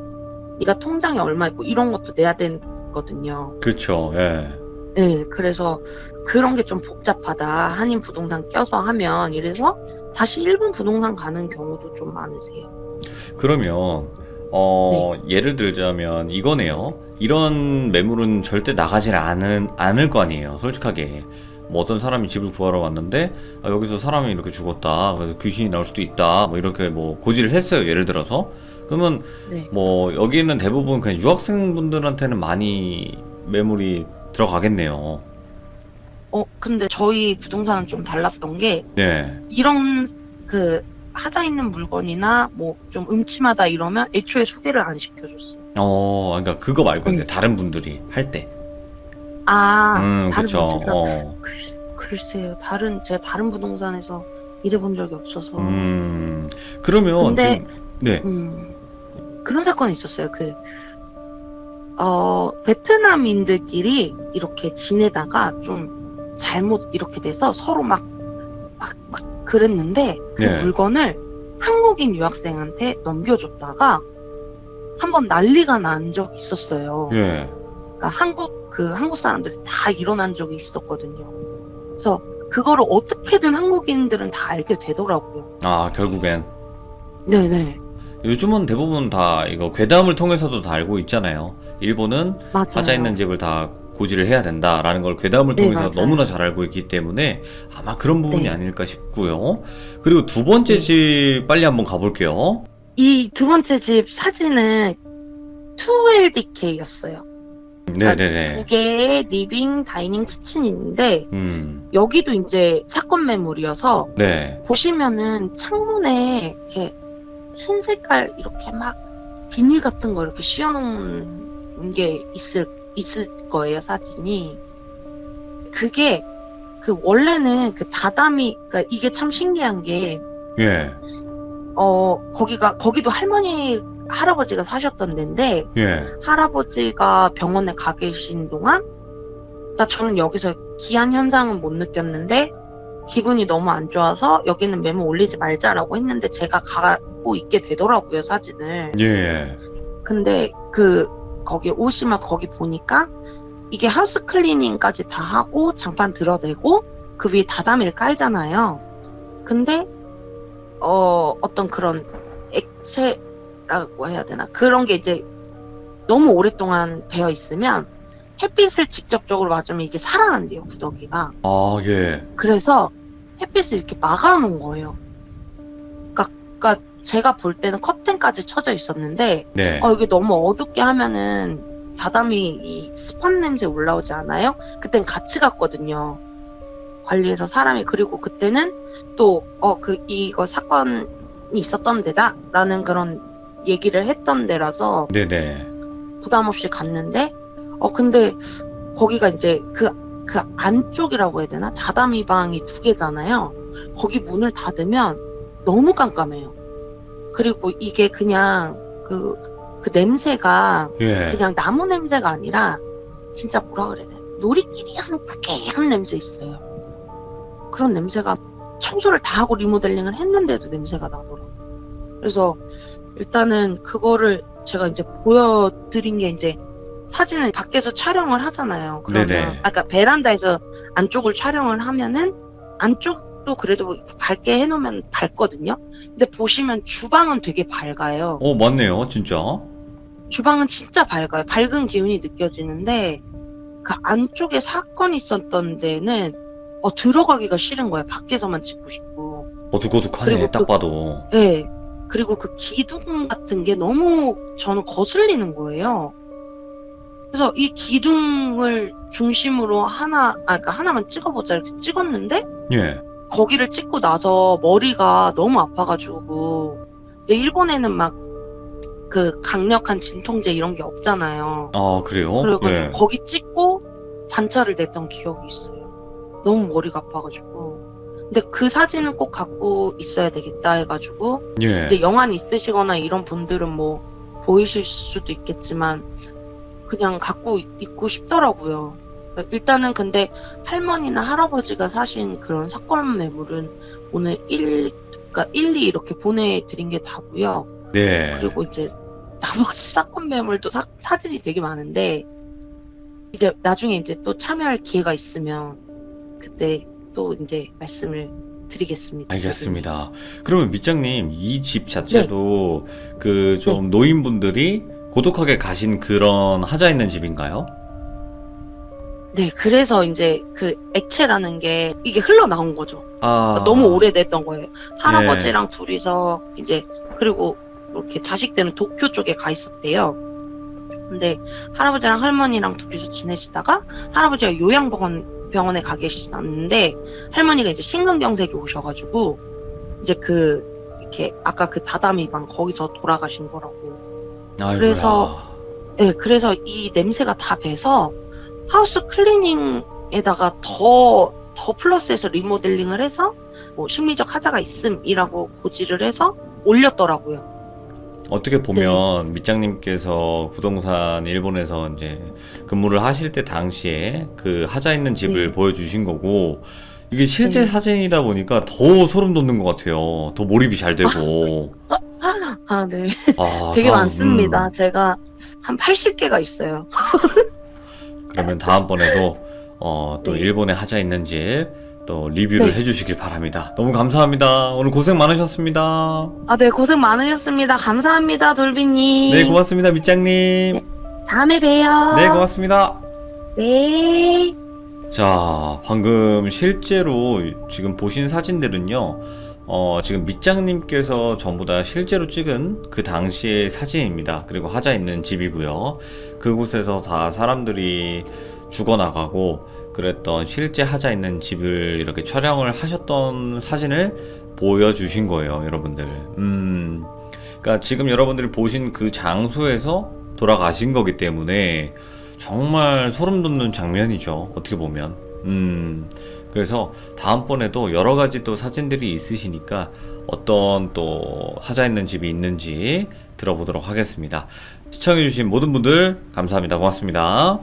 네가 통장에 얼마 있고 이런 것도 내야 되거든요. 그쵸. 예. 네, 그래서 그런 게 좀 복잡하다. 한인 부동산 껴서 하면 이래서 다시 일본 부동산 가는 경우도 좀 많으세요. 그러면 예를 들자면 이거네요. 이런 매물은 절대 나가질 않을 거 아니에요. 솔직하게. 뭐 어떤 사람이 집을 구하러 왔는데 여기서 사람이 이렇게 죽었다. 그래서 귀신이 나올 수도 있다. 뭐 이렇게 뭐 고지를 했어요. 예를 들어서. 그러면 네. 뭐 여기는 대부분 그냥 유학생분들한테는 많이 매물이 들어가겠네요. 근데 저희 부동산은 좀 달랐던 게 네. 이런 그 하자 있는 물건이나 뭐 좀 음침하다 이러면 애초에 소개를 안 시켜줬어요. 그러니까 그거 말고 이제 다른 분들이 할 때. 다른 그쵸. 분들이요? 글쎄요. 제가 다른 부동산에서 일해본 적이 없어서. 그러면 근데 지금 네. 그런 사건이 있었어요. 베트남인들끼리 이렇게 지내다가 좀 잘못 이렇게 돼서 서로 막 그랬는데 그 네. 물건을 한국인 유학생한테 넘겨줬다가 한번 난리가 난 적이 있었어요. 예. 그러니까 한국 사람들이 다 일어난 적이 있었거든요. 그래서 그거를 어떻게든 한국인들은 다 알게 되더라고요. 결국엔. 네네. 요즘은 대부분 다 이거 괴담을 통해서도 다 알고 있잖아요. 일본은 맞아요. 하자 있는 집을 다 고지를 해야 된다라는 걸 괴담을 네, 통해서 맞아요. 너무나 잘 알고 있기 때문에 아마 그런 부분이 네. 아닐까 싶고요. 그리고 두 번째 네. 집 빨리 한번 가볼게요. 이 두 번째 집 사진은 2LDK였어요. 그러니까 네네네. 두 개의 리빙, 다이닝, 키친이 있는데 여기도 이제 사건 매물이어서 네. 보시면은 창문에 이렇게 흰 색깔 이렇게 막 비닐 같은 거 이렇게 씌워놓은 게 있을 거예요, 사진이. 그게 원래는 그 다다미, 그러니까 이게 참 신기한 게, 예. 거기도 할아버지가 사셨던 데인데, 예. 할아버지가 병원에 가 계신 동안, 저는 여기서 기한 현상은 못 느꼈는데, 기분이 너무 안 좋아서 여기는 매물 올리지 말자라고 했는데, 제가 가고 있게 되더라고요, 사진을. 예. 근데 거기 오시면 거기 보니까, 이게 하우스 클리닝까지 다 하고, 장판 드러내고, 그 위에 다다미를 깔잖아요. 근데, 어떤 그런 액체라고 해야 되나? 그런 게 이제 너무 오랫동안 되어 있으면 햇빛을 직접적으로 맞으면 이게 살아난대요, 구더기가. 아, 예. 그래서 햇빛을 이렇게 막아놓은 거예요. 그러니까 제가 볼 때는 커튼까지 쳐져 있었는데, 네. 이게 너무 어둡게 하면은 다다미 이 스펀 냄새 올라오지 않아요? 그땐 같이 갔거든요. 관리해서 사람이. 그리고 그때는 또 이거 사건이 있었던 데다라는 그런 얘기를 했던 데라서 네네. 부담 없이 갔는데 근데 거기가 이제 그 안쪽이라고 해야 되나? 다다미 방이 2개잖아요. 거기 문을 닫으면 너무 깜깜해요. 그리고 이게 그냥 그 냄새가 예. 그냥 나무 냄새가 아니라 진짜 뭐라 그래야 되나? 놀이끼리 한 푸기한 냄새 있어요. 그런 냄새가 청소를 다 하고 리모델링을 했는데도 냄새가 나더라고요. 그래서 일단은 그거를 제가 이제 보여드린 게 이제 사진을 밖에서 촬영을 하잖아요. 그러면 네네. 아까 베란다에서 안쪽을 촬영을 하면은 안쪽도 그래도 밝게 해놓으면 밝거든요. 근데 보시면 주방은 되게 밝아요. 맞네요, 진짜. 주방은 진짜 밝아요. 밝은 기운이 느껴지는데 그 안쪽에 사건이 있었던 데는 들어가기가 싫은 거예요. 밖에서만 찍고 싶고. 어둑어둑하네, 그리고 딱 봐도. 네. 그리고 그 기둥 같은 게 너무 저는 거슬리는 거예요. 그래서 이 기둥을 중심으로 그러니까 하나만 찍어보자 이렇게 찍었는데 예. 거기를 찍고 나서 머리가 너무 아파가지고. 근데 일본에는 막 그 강력한 진통제 이런 게 없잖아요. 아, 그래요? 그래가지고 예. 거기 찍고 반차를 냈던 기억이 있어요. 너무 머리가 아파가지고. 근데 그 사진은 꼭 갖고 있어야 되겠다 해가지고 예. 이제 영환 있으시거나 이런 분들은 뭐 보이실 수도 있겠지만 그냥 갖고 있고 싶더라고요. 일단은 근데 할머니나 할아버지가 사신 그런 사건 매물은 오늘 1, 2 이렇게 보내드린 게 다고요. 네. 그리고 이제 나머지 사건 매물도 사진이 되게 많은데 이제 나중에 이제 또 참여할 기회가 있으면 그때 또 이제 말씀을 드리겠습니다. 알겠습니다. 그러면 밑장님, 이 집 자체도 그 좀 노인분들이 고독하게 가신 그런 하자 있는 집인가요? 네, 그래서 이제 그 액체라는 게 이게 흘러나온 거죠. 아. 너무 오래됐던 거예요. 할아버지랑 둘이서 이제 그리고 이렇게 자식들은 도쿄 쪽에 가 있었대요. 근데 할아버지랑 할머니랑 둘이서 지내시다가 할아버지가 요양병원에 가 계시는데 할머니가 이제 심근경색이 오셔가지고 이제 이렇게 아까 그 다다미 방 거기서 돌아가신 거라고. 아이고야. 그래서 이 냄새가 다 배서 하우스 클리닝에다가 더 플러스해서 리모델링을 해서 뭐 심리적 하자가 있음이라고 고지를 해서 올렸더라고요. 어떻게 보면 밑장님께서 부동산 일본에서 이제 근무를 하실 때 당시에 그 하자 있는 집을 보여주신 거고, 이게 실제 사진이다 보니까 더 소름 돋는 것 같아요. 더 몰입이 잘 되고. 아, 네. 아, 되게 다음, 많습니다. 제가 한 80개가 있어요. 그러면 다음번에도 또 네. 일본에 하자 있는 집 또 리뷰를 네. 해주시길 바랍니다. 너무 감사합니다. 오늘 고생 많으셨습니다. 아, 네, 고생 많으셨습니다. 감사합니다, 돌비님. 네, 고맙습니다, 밑장님. 다음에 봬요. 네, 고맙습니다. 네. 자, 방금 실제로 지금 보신 사진들은요, 지금 밑장님께서 전부 다 실제로 찍은 그 당시의 사진입니다. 그리고 하자 있는 집이고요. 그곳에서 다 사람들이 죽어나가고 그랬던 실제 하자 있는 집을 이렇게 촬영을 하셨던 사진을 보여주신 거예요, 여러분들. 그러니까 지금 여러분들이 보신 그 장소에서 돌아가신 거기 때문에 정말 소름 돋는 장면이죠, 어떻게 보면. 그래서 다음번에도 여러 가지 또 사진들이 있으시니까 어떤 또 하자 있는 집이 있는지 들어보도록 하겠습니다. 시청해주신 모든 분들 감사합니다. 고맙습니다.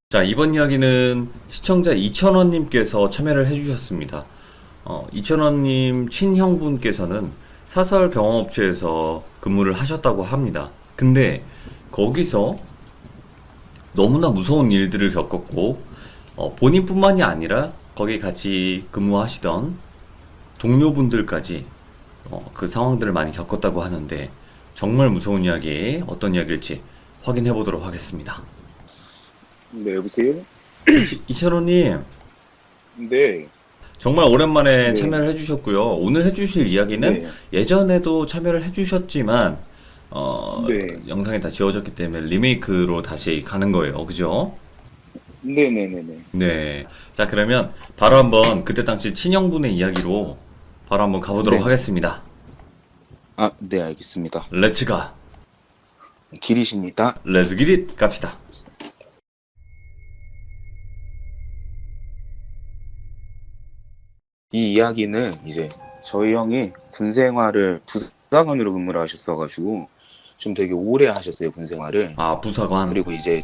자, 이번 이야기는 시청자 2,000원님께서 참여를 해주셨습니다. 2,000원님 친형분께서는 사설 경험업체에서 근무를 하셨다고 합니다. 근데 거기서 너무나 무서운 일들을 겪었고, 본인뿐만이 아니라 거기 같이 근무하시던 동료분들까지 그 상황들을 많이 겪었다고 하는데, 정말 무서운 이야기, 어떤 이야기일지 확인해 보도록 하겠습니다. 네, 여보세요? 이찬호님, 네, 정말 오랜만에 네, 참여를 해주셨고요. 오늘 해주실 이야기는 네, 예전에도 참여를 해주셨지만, 네, 영상이 다 지워졌기 때문에 리메이크로 다시 가는 거예요. 그죠? 네네네네. 네. 자, 그러면 바로 한번 그때 당시 친형분의 이야기로 바로 한번 가보도록 네. 하겠습니다. 아, 네, 알겠습니다. 렛츠가, 길이십니다. 렛츠 기릿 갑시다. 이 이야기는 이제 저희 형이 군 생활을 부사관으로 근무를 하셨어가지고 좀 되게 오래 하셨어요, 군 생활을. 아, 부사관. 그리고 이제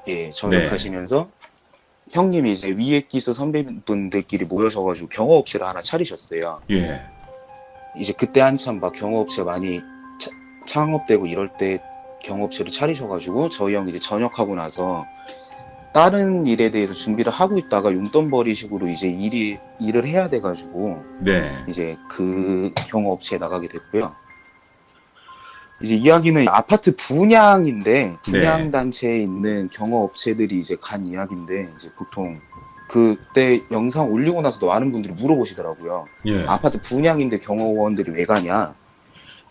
네. 전역하시면서 형님이 이제 위에 기수 선배분들끼리 모여셔가지고 경호업체를 하나 차리셨어요. 예. 이제 그때 한참 막 경호업체 많이 창업되고 이럴 때 경호업체를 차리셔가지고 저희 형이 이제 전역하고 나서 다른 일에 대해서 준비를 하고 있다가 용돈벌이식으로 이제 일을 해야 돼가지고 네. 이제 그 경호업체에 나가게 됐고요. 이제 이야기는 아파트 분양인데 분양 네. 단체에 있는 경호업체들이 이제 간 이야기인데 이제 보통 그때 영상 올리고 나서도 많은 분들이 물어보시더라고요. 예. 아파트 분양인데 경호원들이 왜 가냐?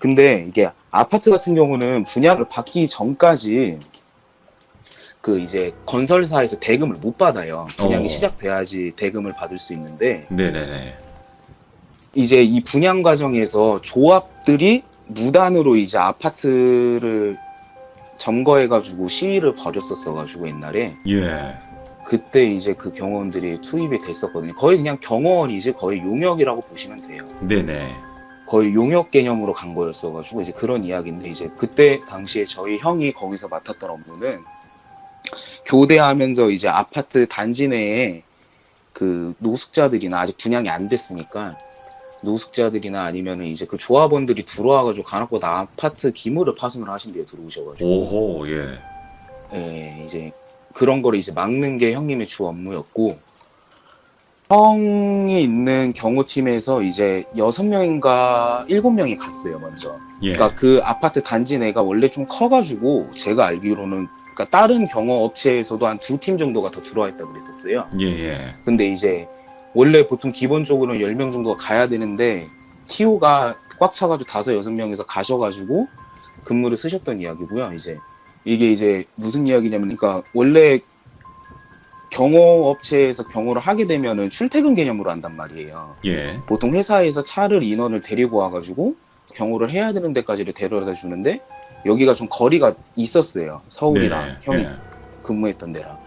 근데 이게 아파트 같은 경우는 분양을 받기 전까지 그 이제 건설사에서 대금을 못 받아요. 분양이 어. 시작돼야지 대금을 받을 수 있는데 네네네. 이제 이 분양 과정에서 조합들이 무단으로 이제 아파트를 점거해가지고 시위를 벌였었어가지고 옛날에 예. 그때 이제 그 경호원들이 투입이 됐었거든요. 거의 그냥 경호원이지 거의 용역이라고 보시면 돼요. 네네. 거의 용역 개념으로 간 거였어가지고 이제 그런 이야기인데 이제 그때 당시에 저희 형이 거기서 맡았던 업무는 교대하면서 이제 아파트 단지 내에 그 노숙자들이나 아직 분양이 안 됐으니까 노숙자들이나 아니면은 이제 그 조합원들이 들어와가지고 간혹가다 아파트 기물을 파손을 하신대요. 들어오셔가지고. 오호, 예. 예, 이제 그런 거를 이제 막는 게 형님의 주 업무였고 형이 있는 경호팀에서 이제 6명인가 7명이 갔어요, 먼저. 예. 그러니까 그 아파트 단지 내가 원래 좀 커가지고 제가 알기로는 그러니까 다른 경호업체에서도 한 2팀 정도가 더 들어와 있다 그랬었어요. 예, 예. 근데 이제 원래 보통 기본적으로는 10명 정도가 가야 되는데 TO가 꽉 차가지고 5, 6명에서 가셔가지고 근무를 쓰셨던 이야기고요. 이게 이제 무슨 이야기냐면 그러니까 원래 경호업체에서 경호를 하게 되면은 출퇴근 개념으로 한단 말이에요. 예. 보통 회사에서 차를 인원을 데리고 와가지고 경호를 해야 되는 데까지를 데려다 주는데 여기가 좀 거리가 있었어요. 서울이랑 네. 형이 예. 근무했던 데랑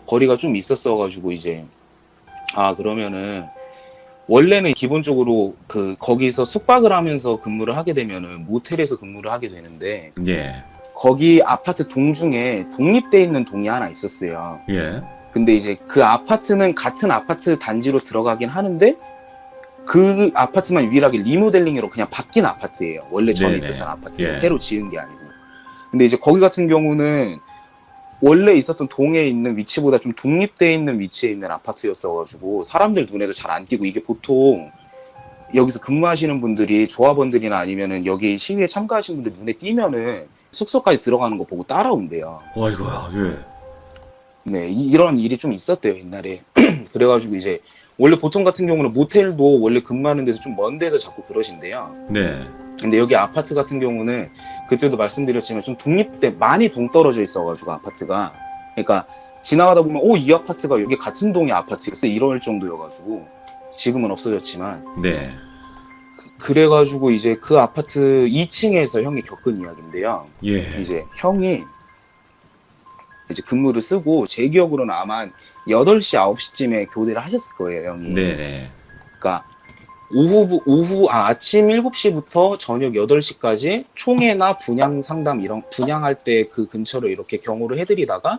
거리가 좀 있었어가지고 이제 그러면은 원래는 기본적으로 그 거기서 숙박을 하면서 근무를 하게 되면은 모텔에서 근무를 하게 되는데 예. 거기 아파트 동 중에 독립돼 있는 동이 하나 있었어요. 예. 근데 이제 그 아파트는 같은 아파트 단지로 들어가긴 하는데 그 아파트만 유일하게 리모델링으로 그냥 바뀐 아파트예요. 원래 전에 네네. 있었던 아파트예요. 예. 새로 지은 게 아니고. 근데 이제 거기 같은 경우는 원래 있었던 동에 있는 위치보다 좀 독립되어 있는 위치에 있는 아파트였어가지고 사람들 눈에도 잘 안 띄고, 이게 보통 여기서 근무하시는 분들이 조합원들이나 아니면은 여기 시위에 참가하신 분들 눈에 띄면은 숙소까지 들어가는 거 보고 따라온대요. 와, 이거야. 예. 네, 이런 일이 좀 있었대요, 옛날에. 그래가지고 이제 원래 보통 같은 경우는 모텔도 원래 근무하는 데서 좀 먼 데서 자꾸 그러신데요. 네. 근데 여기 아파트 같은 경우는 그때도 말씀드렸지만 좀 많이 동떨어져 있어가지고 아파트가, 그러니까 지나가다 보면 이 아파트가 여기 같은 동의 아파트였어 이럴 정도여가지고, 지금은 없어졌지만. 네. 그래가지고 이제 그 아파트 2층에서 형이 겪은 이야기인데요. 예. 이제 형이 이제 근무를 쓰고, 제 기억으로는 아마 8시, 9시쯤에 교대를 하셨을 거예요, 형이. 네네. 그러니까 아침 7시부터 저녁 8시까지 총회나 분양 상담 분양할 때 그 근처로 이렇게 경호를 해드리다가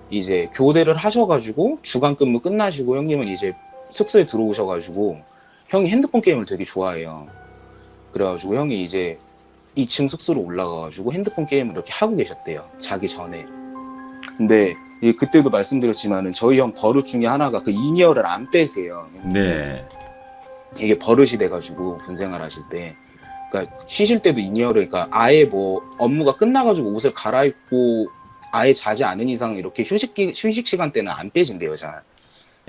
이제 교대를 하셔가지고 주간 근무 끝나시고 형님은 이제 숙소에 들어오셔가지고, 형이 핸드폰 게임을 되게 좋아해요. 그래가지고 형이 이제 2층 숙소로 올라가가지고 핸드폰 게임을 이렇게 하고 계셨대요, 자기 전에. 근데 그때도 말씀드렸지만은 저희 형 버릇 중에 하나가 그 이니어를 안 빼세요. 네. 이게 버릇이 돼가지고 군생활 하실 때, 그러니까 쉬실 때도 이니어를, 그러니까 아예 뭐 업무가 끝나가지고 옷을 갈아입고 아예 자지 않은 이상 이렇게 휴식 시간 때는 안 빼진대요, 잘.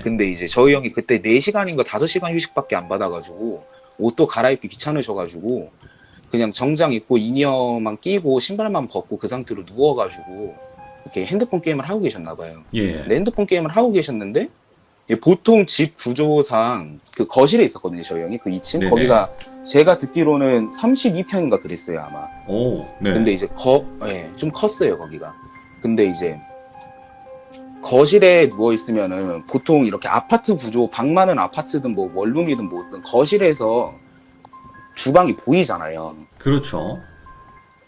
근데 이제 저희 형이 그때 4시간인가 5시간 휴식밖에 안 받아가지고 옷도 갈아입기 귀찮으셔가지고 그냥 정장 입고 이니어만 끼고 신발만 벗고 그 상태로 누워가지고 이렇게 핸드폰 게임을 하고 계셨나봐요. 예. 근데 핸드폰 게임을 하고 계셨는데, 보통 집 구조상 그 거실에 있었거든요, 저희 형이. 그 2층? 네네. 거기가 제가 듣기로는 32평인가 그랬어요, 아마. 오, 네. 근데 이제 좀 컸어요, 거기가. 근데 이제 거실에 누워 있으면은 보통 이렇게 아파트 구조, 방 많은 아파트든 뭐 원룸이든 뭐든 거실에서 주방이 보이잖아요. 그렇죠.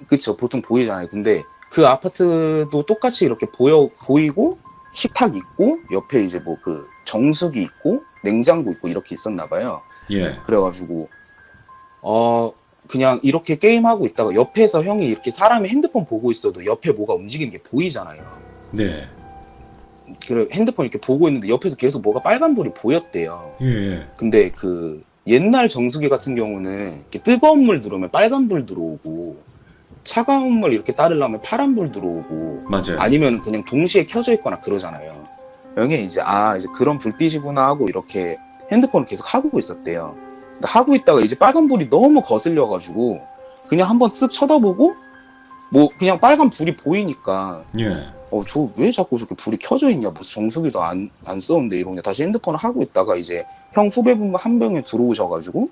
그쵸, 보통 보이잖아요. 근데 그 아파트도 똑같이 이렇게 보이고, 식탁 있고, 옆에 이제 뭐 그 정수기 있고, 냉장고 있고, 이렇게 있었나 봐요. 예. 그래가지고, 그냥 이렇게 게임하고 있다가 옆에서 형이 이렇게 사람이 핸드폰 보고 있어도 옆에 뭐가 움직이는 게 보이잖아요. 네. 그래, 핸드폰 이렇게 보고 있는데 옆에서 계속 뭐가 빨간불이 보였대요. 예. 근데 그 옛날 정수기 같은 경우는 이렇게 뜨거운 물 들어오면 빨간불 들어오고, 차가운 물 이렇게 따르려면 파란불 들어오고, 맞아요. 아니면 그냥 동시에 켜져 있거나 그러잖아요. 형이 이제 이제 그런 불빛이구나 하고 이렇게 핸드폰을 계속 하고 있었대요. 근데 하고 있다가 이제 빨간불이 너무 거슬려가지고 그냥 한번 쓱 쳐다보고, 뭐 그냥 빨간불이 보이니까 예. 저 왜 자꾸 저렇게 불이 켜져 있냐, 무슨 정수기도 안 썼는데 이러고 그냥 다시 핸드폰을 하고 있다가 이제 형 후배분 한 명이 들어오셔가지고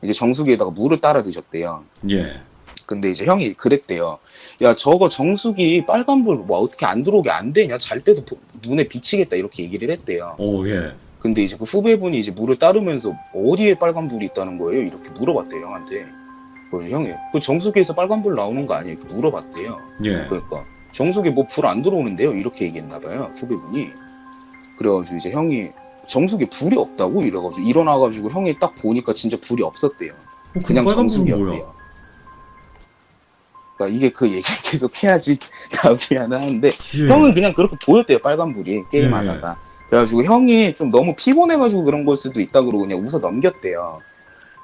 이제 정수기에다가 물을 따라 드셨대요. 예. 근데 이제 형이 그랬대요. 야, 저거 정수기 빨간불 뭐 어떻게 안 들어오게 안 되냐? 잘 때도 눈에 비치겠다, 이렇게 얘기를 했대요. 오, 예. 근데 이제 그 후배분이 이제 물을 따르면서 어디에 빨간불이 있다는 거예요? 이렇게 물어봤대요, 형한테. 그래서 형이 그 정수기에서 빨간불 나오는 거 아니에요? 이렇게 물어봤대요. 예. 그러니까 정수기에 뭐 불 안 들어오는데요? 이렇게 얘기했나 봐요, 후배분이. 그래가지고 이제 형이 정수기에 불이 없다고 이래가지고 일어나가지고 형이 딱 보니까 진짜 불이 없었대요. 그냥 빨간불은 정수기였대요. 그러니까 이게 그 얘기 계속 해야지 답이 안 하는데, 예. 형은 그냥 그렇게 보였대요, 빨간불이 게임하다가. 그래가지고 형이 좀 너무 피곤해가지고 그런 걸 수도 있다 그러고 그냥 웃어 넘겼대요.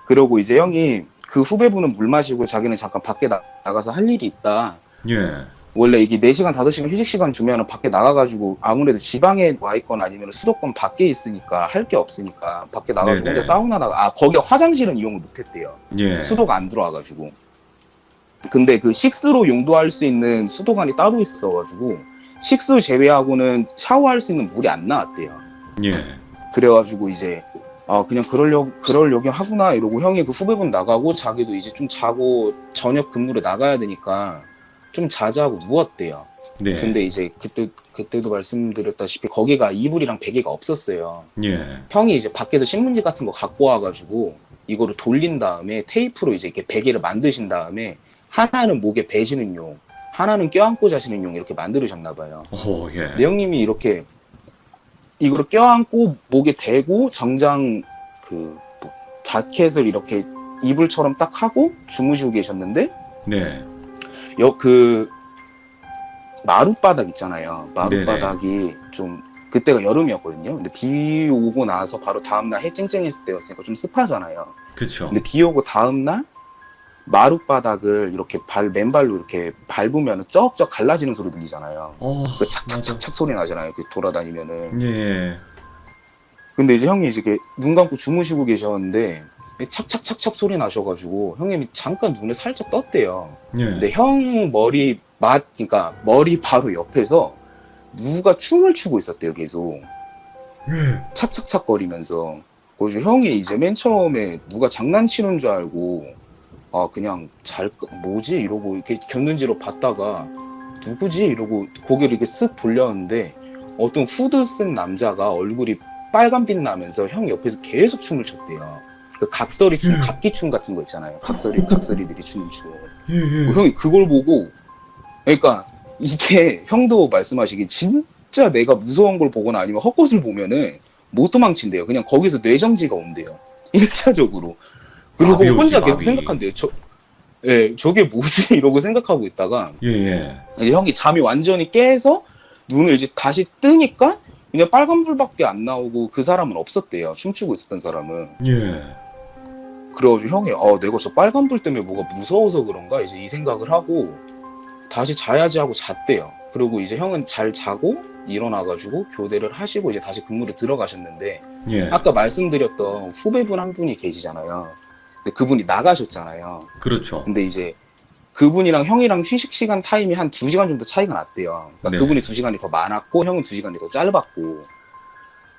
그러고 이제 형이 그 후배분은 물 마시고 자기는 잠깐 밖에 나가서 할 일이 있다. 예. 원래 이게 4시간 5시간 휴식 시간 주면은 밖에 나가가지고 아무래도 지방에 와 있거나 아니면 수도권 밖에 있으니까 할 게 없으니까 밖에 나가서 네네. 혼자 사우나 거기 화장실은 이용을 못했대요. 예. 수도가 안 들어와가지고. 근데 그 식수로 용도할 수 있는 수도관이 따로 있어가지고 식수 제외하고는 샤워할 수 있는 물이 안 나왔대요. 예. 그래가지고 이제 그냥 그러려고 하구나 이러고 형이 그 후배분 나가고 자기도 이제 좀 자고 저녁 근무를 나가야 되니까 좀 자자고 누웠대요. 네. 근데 이제 그때도 말씀드렸다시피 거기가 이불이랑 베개가 없었어요. 예. 형이 이제 밖에서 신문지 같은 거 갖고 와가지고 이거를 돌린 다음에 테이프로 이제 이렇게 베개를 만드신 다음에 하나는 목에 베시는 용, 하나는 껴안고 자시는 용 이렇게 만들으셨나 봐요. 오, 예. 근데 형님이 이렇게 이거를 껴안고 목에 대고 정장 자켓을 이렇게 이불처럼 딱 하고 주무시고 계셨는데 네. 그 마룻바닥 있잖아요. 네네. 마룻바닥이 좀 그때가 여름이었거든요. 근데 비 오고 나서 바로 다음날 해 쨍쨍했을 때였으니까 좀 습하잖아요. 그쵸. 근데 비 오고 다음날 마룻바닥을 이렇게 맨발로 이렇게 밟으면 쩍쩍 갈라지는 소리 들리잖아요. 그 맞아. 착착착착 소리 나잖아요. 그 돌아다니면은. 예. 근데 이제 형이 이제 이렇게 눈 감고 주무시고 계셨는데 착착착착 소리 나셔가지고 형님이 잠깐 눈을 살짝 떴대요. 예. 근데 형 그러니까 머리 바로 옆에서 누가 춤을 추고 있었대요, 계속. 예. 착착착 거리면서. 그래서 형이 이제 맨 처음에 누가 장난치는 줄 알고, 그냥 뭐지? 이러고 이렇게 곁눈질로 봤다가, 누구지? 이러고 고개를 이렇게 쓱 돌렸는데, 어떤 후드 쓴 남자가 얼굴이 빨간빛 나면서 형 옆에서 계속 춤을 췄대요. 그 각설이 춤, 각기춤 같은 거 있잖아요. 각설이들이 추는 춤. 예. 형이 그걸 보고, 그러니까 이게 형도 말씀하시기 진짜 내가 무서운 걸 보거나 아니면 헛것을 보면은 못 도망친대요. 그냥 거기서 뇌정지가 온대요. 1차적으로. 그리고 마비 오지, 혼자 계속 마비. 생각한대요. 저게 뭐지? 이러고 생각하고 있다가 예. 이제 형이 잠이 완전히 깨서 눈을 이제 다시 뜨니까 그냥 빨간불밖에 안 나오고 그 사람은 없었대요. 춤추고 있었던 사람은. 예. 그래가지고 형이 내가 저 빨간불 때문에 뭐가 무서워서 그런가 이제 이 생각을 하고 다시 자야지 하고 잤대요. 그리고 이제 형은 잘 자고 일어나가지고 교대를 하시고 이제 다시 근무를 들어가셨는데 예. 아까 말씀드렸던 후배분 한 분이 계시잖아요. 근데 그분이 나가셨잖아요. 그렇죠. 근데 이제 그분이랑 형이랑 휴식 시간 타임이 한 2시간 정도 차이가 났대요. 그러니까 네. 그분이 2시간이 더 많았고 형은 2시간이 더 짧았고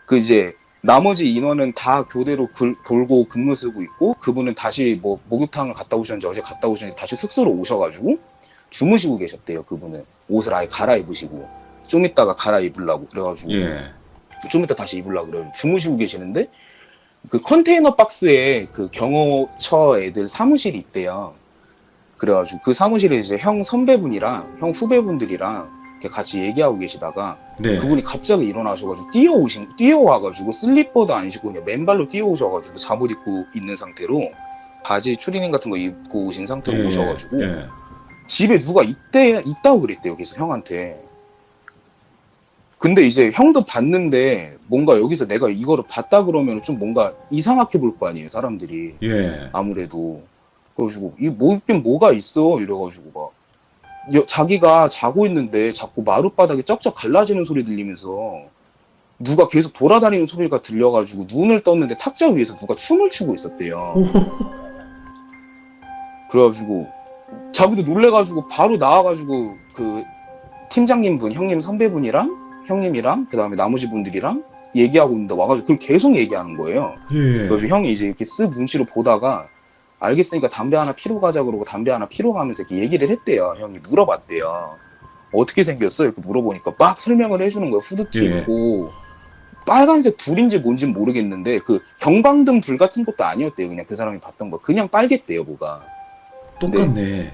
그 이제 나머지 인원은 다 교대로 돌고 근무 쓰고 있고 그분은 다시 뭐 목욕탕을 갔다 오셨는지 어제 갔다 오셨는지 다시 숙소로 오셔가지고 주무시고 계셨대요. 그분은 옷을 아예 갈아입으시고 좀 이따가 갈아입으려고 그래가지고 예. 좀 이따 다시 입으려고 그래요. 주무시고 계시는데 그 컨테이너 박스에 그 경호처 애들 사무실이 있대요. 그래가지고 그 사무실에 이제 형 선배분이랑 형 후배분들이랑 이렇게 같이 얘기하고 계시다가 네. 그분이 갑자기 일어나셔가지고 뛰어와가지고 슬리퍼도 안 신고 그냥 맨발로 뛰어오셔가지고 잠옷 입고 있는 상태로 바지 추리닝 같은 거 입고 오신 상태로 오셔가지고 예. 집에 누가 있다고 그랬대요. 계속 형한테. 근데 이제 형도 봤는데 뭔가 여기서 내가 이거를 봤다 그러면 좀 뭔가 이상하게 볼 거 아니에요. 사람들이. 예. 아무래도. 그래가지고 뭐 있긴 뭐가 있어 이래가지고 막 자기가 자고 있는데 자꾸 마룻바닥에 쩍쩍 갈라지는 소리 들리면서 누가 계속 돌아다니는 소리가 들려가지고 눈을 떴는데 탁자 위에서 누가 춤을 추고 있었대요. 그래가지고 자기도 놀래가지고 바로 나와가지고 그 팀장님 분, 형님 선배분이랑 형님이랑 그 다음에 나머지 분들이랑 얘기하고 있는데 와가지고 그걸 계속 얘기하는 거예요. 예. 그래서 형이 이제 이렇게 쓱 눈치로 보다가 알겠으니까 담배 하나 피러 가자 그러고 담배 하나 피러 가면서 이렇게 얘기를 했대요. 형이 물어봤대요. 어떻게 생겼어? 이렇게 물어보니까 막 설명을 해주는 거예요. 후드티 예. 입고 빨간색 불인지 뭔진 모르겠는데 그 경방등 불 같은 것도 아니었대요. 그냥 그 사람이 봤던 거 그냥 빨갰대요. 뭐가. 똑같네.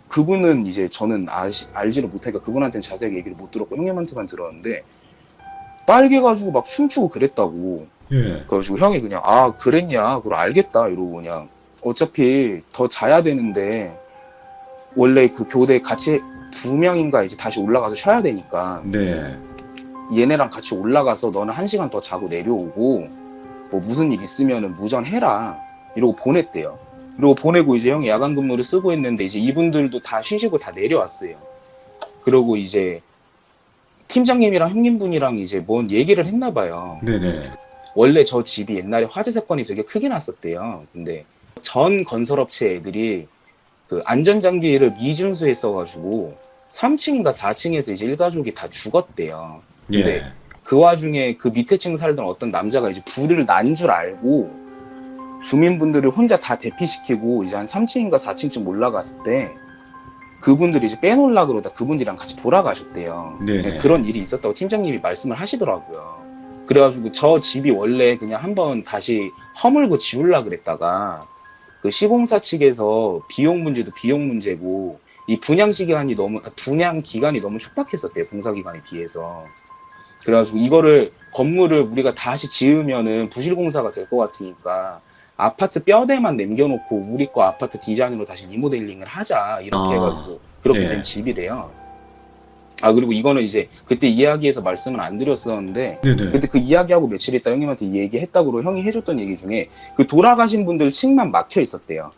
그분은 이제 저는 알지를 못하니까 그분한테는 자세하게 얘기를 못 들었고 형님한테만 들었는데 빨개가지고 막 춤추고 그랬다고. 예. 그래가지고 형이 그냥 그랬냐 그럼 알겠다 이러고 그냥 어차피 더 자야 되는데 원래 그 교대 같이 2명인가 이제 다시 올라가서 쉬어야 되니까 네. 얘네랑 같이 올라가서 너는 1시간 더 자고 내려오고 뭐 무슨 일 있으면은 무전해라 이러고 보냈대요. 그리고 보내고 이제 형이 야간 근무를 쓰고 있는데 이제 이분들도 다 쉬시고 다 내려왔어요. 그러고 이제 팀장님이랑 형님분이랑 이제 뭔 얘기를 했나 봐요. 네네. 원래 저 집이 옛날에 화재 사건이 되게 크게 났었대요. 근데 전 건설업체 애들이 그 안전장비를 미준수했어가지고 3층인가 4층에서 이제 일가족이 다 죽었대요. 근데 예. 그 와중에 그 밑에 층 살던 어떤 남자가 이제 불을 난 줄 알고 주민분들을 혼자 다 대피시키고 이제 한 3층인가 4층쯤 올라갔을 때 그분들이 이제 빼놓으려고 그러다 그분들이랑 같이 돌아가셨대요. 네네. 그런 일이 있었다고 팀장님이 말씀을 하시더라고요. 그래가지고 저 집이 원래 그냥 한번 다시 허물고 지우려고 그랬다가 그 시공사 측에서 비용 문제도 비용 문제고 이 분양 기간이 너무 촉박했었대요. 공사 기간에 비해서. 그래가지고 이거를 건물을 우리가 다시 지으면은 부실 공사가 될 것 같으니까 아파트 뼈대만 남겨놓고 우리 거 아파트 디자인으로 다시 리모델링을 하자 이렇게 아, 해가지고 그렇게 예. 된 집이래요. 아, 그리고 이거는 이제 그때 이야기해서 말씀을 안 드렸었는데 네네. 그때 그 이야기하고 며칠 있다 형님한테 얘기했다고 형이 해줬던 얘기 중에 그 돌아가신 분들 층만 막혀 있었대요.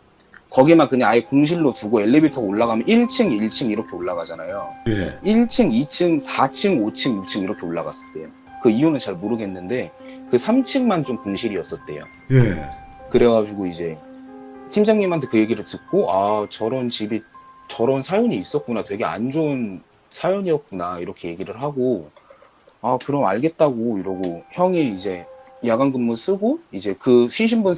거기만 그냥 아예 공실로 두고 엘리베이터 올라가면 1층, 1층 이렇게 올라가잖아요. 예. 1층, 2층, 4층, 5층, 6층 이렇게 올라갔었대요. 그 이유는 잘 모르겠는데 그 3층만 좀 공실이었었대요. 예. 그래가지고 이제 팀장님한테 그 얘기를 듣고 아, 저런 집이 저런 사연이 있었구나, 되게 안 좋은 사연이었구나 이렇게 얘기를 하고 아, 그럼 알겠다고 이러고 형이 이제 야간 근무 쓰고 이제 그 쉬신 분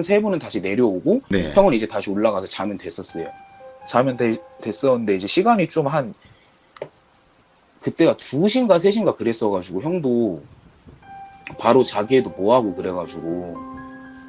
세 분은 다시 내려오고 네. 형은 이제 다시 올라가서 자면 됐었어요. 됐었는데 이제 시간이 좀 한 그때가 2시인가 3시인가 그랬어가지고 형도 바로 자기애도 뭐하고 그래가지고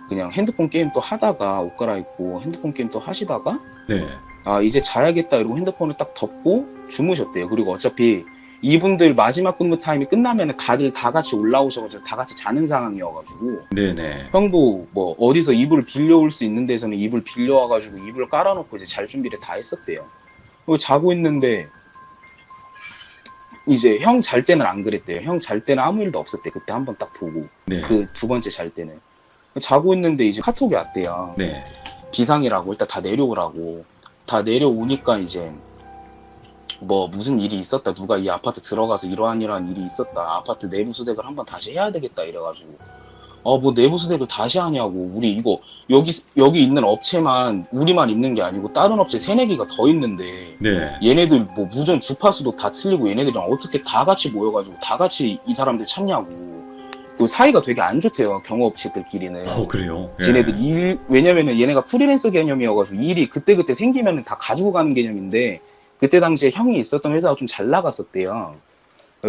그냥 핸드폰 게임 또 하다가 옷 갈아입고 핸드폰 게임 또 하시다가 네. 아, 이제 자야겠다 이러고 핸드폰을 딱 덮고 주무셨대요. 그리고 어차피 이분들 마지막 근무 타임이 끝나면 다들 다 같이 올라오셔가지고 다 같이 자는 상황이어가지고 네네. 형도 뭐 어디서 이불을 빌려올 수 있는 데서는 이불 빌려와가지고 이불을 깔아놓고 이제 잘 준비를 다 했었대요. 그리고 자고 있는데 이제 형 잘 때는 안 그랬대요. 형 잘 때는 아무 일도 없었대. 그때 한번 딱 보고 네. 그 2번째 잘 때는 자고 있는데 이제 카톡이 왔대요. 네. 비상이라고 일단 다 내려오라고. 다 내려오니까 이제 뭐 무슨 일이 있었다, 누가 이 아파트 들어가서 이러한 일이 있었다, 아파트 내부 수색을 한번 다시 해야 되겠다 이래가지고 뭐 내부 수색을 다시 하냐고. 우리 이거 여기 있는 업체만 우리만 있는 게 아니고 다른 업체 3-4개가 더 있는데 네. 얘네들 뭐 무전 주파수도 다 틀리고 얘네들이랑 어떻게 다 같이 모여가지고 다 같이 이 사람들 찾냐고. 그 사이가 되게 안 좋대요, 경호업체들끼리는. 그래요? 예. 지네들 왜냐면은 얘네가 프리랜서 개념이어가지고 일이 그때그때 생기면은 다 가지고 가는 개념인데 그때 당시에 형이 있었던 회사가 좀 잘 나갔었대요.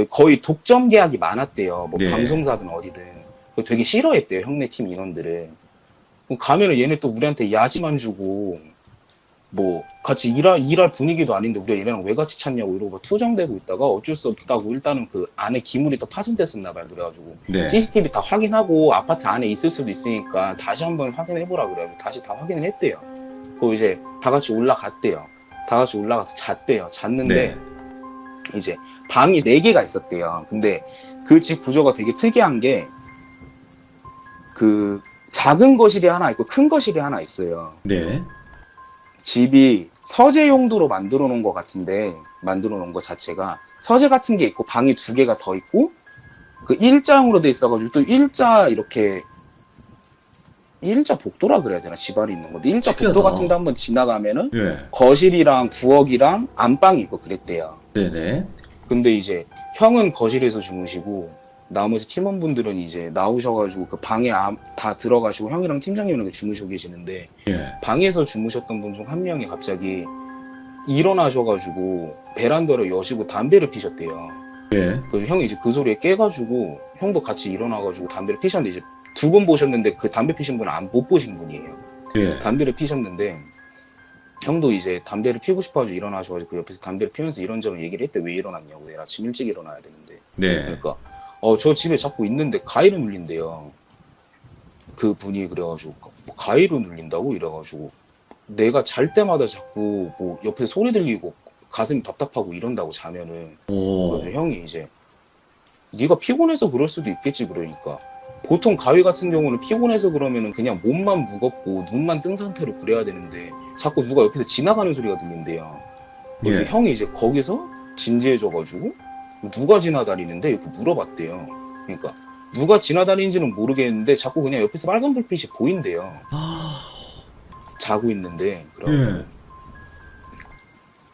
거의 독점 계약이 많았대요. 뭐 네. 방송사든 어디든. 되게 싫어했대요, 형네 팀 인원들을. 가면은 얘네 또 우리한테 야지만 주고 뭐 같이 일할 분위기도 아닌데 우리가 얘네랑 왜 같이 찾냐고 이러고 막 투정대고 있다가 어쩔 수 없다고 일단은 그 안에 기물이 또 파손됐었나 봐요. 그래가지고 네. CCTV 다 확인하고 아파트 안에 있을 수도 있으니까 다시 한번 확인해보라 그래가지고 다시 다 확인을 했대요. 그리고 이제 다 같이 올라갔대요. 다 같이 올라가서 잤대요. 잤는데 네. 이제 방이 4개가 있었대요. 근데 그 집 구조가 되게 특이한 게 그 작은 거실이 하나 있고 큰 거실이 하나 있어요. 네. 집이 서재 용도로 만들어 놓은 것 같은데, 만들어 놓은 것 자체가 서재 같은 게 있고 방이 2개가 더 있고 그 일자형으로 돼 있어가지고 또 일자 복도라 그래야 되나, 집안이 있는 건데 일자 특이하다. 복도 같은데 한번 지나가면은 예. 거실이랑 부엌이랑 안방이 있고 그랬대요. 네네. 근데 이제 형은 거실에서 주무시고 나머지 팀원분들은 이제 나오셔가지고 그 방에 다 들어가시고 형이랑 팀장님이랑 주무시고 계시는데 예. 방에서 주무셨던 분 중 한 명이 갑자기 일어나셔가지고 베란다를 여시고 담배를 피셨대요. 예. 그래서 형이 이제 그 소리에 깨가지고 형도 같이 일어나가지고 담배를 피셨는데 이제 2번 보셨는데 그 담배 피신 분은 못 보신 분이에요. 예. 담배를 피셨는데 형도 이제 담배를 피우고 싶어가지고 일어나셔가지고 그 옆에서 담배를 피면서 이런저런 얘기를 했대. 왜 일어났냐고. 내일 아침 일찍 일어나야 되는데. 네. 그러니까 저 집에 자꾸 있는데 가위로 눌린대요. 그 분이. 그래가지고 뭐 가위로 눌린다고 이래가지고 내가 잘 때마다 자꾸 뭐 옆에 소리 들리고 가슴이 답답하고 이런다고 자면은. 오. 그래서 형이 이제 네가 피곤해서 그럴 수도 있겠지. 그러니까 보통 가위 같은 경우는 피곤해서 그러면은 그냥 몸만 무겁고 눈만 뜬 상태로 그래야 되는데 자꾸 누가 옆에서 지나가는 소리가 들린대요. 그래서 예. 형이 이제 거기서 진지해져가지고 누가 지나다니는데 이렇게 물어봤대요. 그러니까 누가 지나다니는지는 모르겠는데 자꾸 그냥 옆에서 빨간 불빛이 보인대요. 아. 자고 있는데. 예. 그래가지고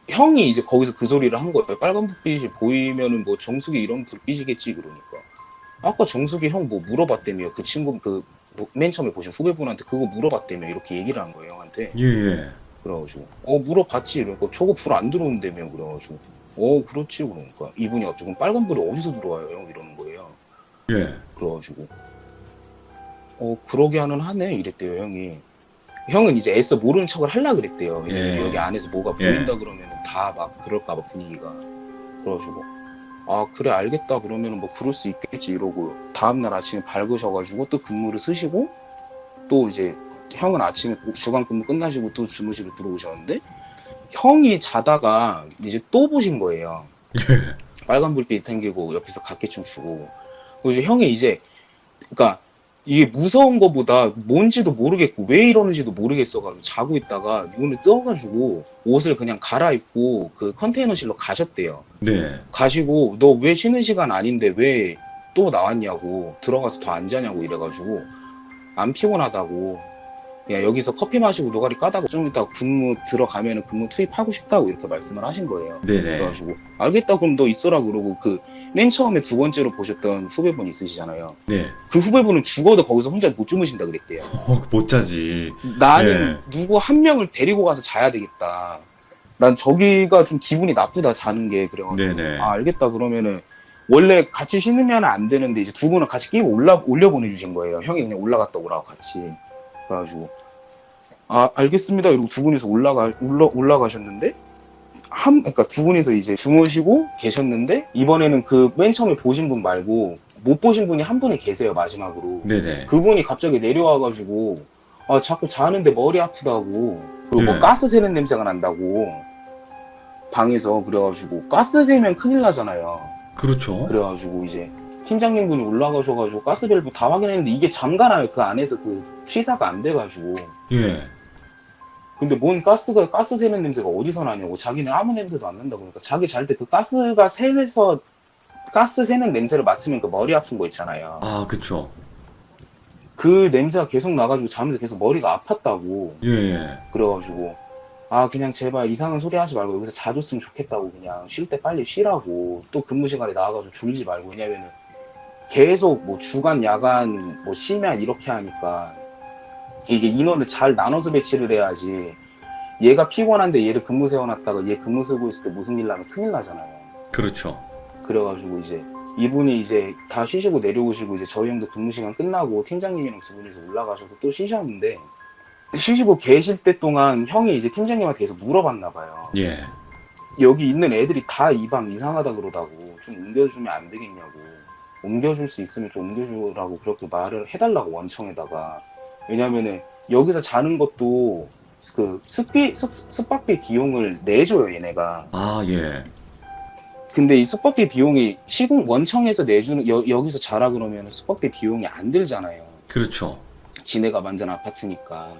형이 이제 거기서 그 소리를 한 거예요. 빨간 불빛이 보이면은 뭐 정수기 이런 불빛이겠지. 그러니까 아까 정수기 형 뭐 물어봤다며. 그 친구 맨 처음에 보신 후배분한테 그거 물어봤다며. 이렇게 얘기를 한 거예요, 형한테. 예. 그래가지고 물어봤지. 이러니까 저거 불 안 들어온다며. 그래가지고 그렇지. 그러니까 이분이 갑자기 그럼 빨간 불이 어디서 들어와요, 형? 이러는 거예요. 예. 그래가지고 그러게 하네 이랬대요, 형이. 형은 이제 애써 모르는 척을 하려고 그랬대요. 왜냐면 예. 여기 안에서 뭐가 예. 보인다 그러면 다 막 그럴까봐 분위기가. 그래가지고 그래 알겠다 그러면은 뭐 그럴 수 있겠지 이러고 다음날 아침에 밝으셔가지고 또 근무를 쓰시고 또 이제 형은 아침에 주간 근무 끝나시고 또 주무실로 들어오셨는데 형이 자다가 이제 또 보신 거예요. 빨간 불빛 탱기고 옆에서 각기춤 추고. 그래서 형이 이제 그러니까 이게 무서운 거보다 뭔지도 모르겠고 왜 이러는지도 모르겠어가지고 자고 있다가 눈을 떠가지고 옷을 그냥 갈아입고 그 컨테이너실로 가셨대요. 네. 가시고 너 왜 쉬는 시간 아닌데 왜 또 나왔냐고 들어가서 더 안 자냐고 이래가지고 안 피곤하다고 그냥 여기서 커피 마시고 노가리 까다가 좀 이따 근무 들어가면은 근무 투입하고 싶다고 이렇게 말씀을 하신 거예요. 네네. 그래가지고 알겠다 그럼 너 있어라 그러고 그 맨 처음에 두 번째로 보셨던 후배분 있으시잖아요. 네. 그 후배분은 죽어도 거기서 혼자 못 주무신다 그랬대요. 못 자지. 나는 누구 한 명을 데리고 가서 자야 되겠다. 난 저기가 좀 기분이 나쁘다 자는 게 그래가지고 네네. 아 알겠다 그러면은 원래 같이 쉬면 안 되는데 이제 두 분은 같이 끼고 올려 보내주신 거예요. 형이 그냥 올라갔다 오라고 같이. 그래가지고 아 알겠습니다 이러고 두 분이서 올라가셨는데 그러니까 두 분이서 이제 주무시고 계셨는데 이번에는 그 맨 처음에 보신 분 말고 못 보신 분이 한 분이 계세요 마지막으로. 네네. 그분이 갑자기 내려와가지고 아 자꾸 자는데 머리 아프다고 그리고 뭐 네. 가스 새는 냄새가 난다고 방에서. 그래가지고 가스 새면 큰일 나잖아요. 그렇죠. 그래가지고 이제 팀장님 분이 올라가셔가지고 가스 밸브 다 확인했는데 이게 잠가놔요. 그 안에서 그 취사가 안 돼가지고. 예. 근데 뭔 가스 새는 냄새가 어디서 나냐고. 자기는 아무 냄새도 안 난다고. 그러니까 자기 잘 때 그 가스 새는 냄새를 맡으면 그 머리 아픈 거 있잖아요. 아, 그쵸. 그 냄새가 계속 나가지고 자면서 계속 머리가 아팠다고. 예. 그래가지고 아 그냥 제발 이상한 소리 하지 말고 여기서 자줬으면 좋겠다고. 그냥 쉴 때 빨리 쉬라고. 또 근무 시간에 나와가지고 졸리지 말고. 왜냐면은 계속 뭐 주간 야간 뭐 쉬면 이렇게 하니까 이게 인원을 잘 나눠서 배치를 해야지. 얘가 피곤한데 얘를 근무 세워놨다가 얘 근무 쓰고 있을 때 무슨 일 나면 큰일 나잖아요. 그렇죠. 그래가지고 이제 이분이 이제 다 쉬시고 내려오시고 이제 저희 형도 근무 시간 끝나고 팀장님이랑 두 분이서 올라가셔서 또 쉬셨는데 쉬시고 계실 때 동안 형이 이제 팀장님한테 계속 물어봤나 봐요. 예. 여기 있는 애들이 다 이 방 이상하다 그러다고 좀 옮겨주면 안 되겠냐고. 옮겨줄 수 있으면 좀 옮겨주라고 그렇게 말을 해달라고 원청에다가. 왜냐면은 여기서 자는 것도 그 숙박비 비용을 내줘요 얘네가. 아, 예. 근데 이 숙박비 비용이 시공 원청에서 내주는 여기서 자라 그러면 숙박비 비용이 안 들잖아요. 그렇죠. 지네가 만든 아파트니까.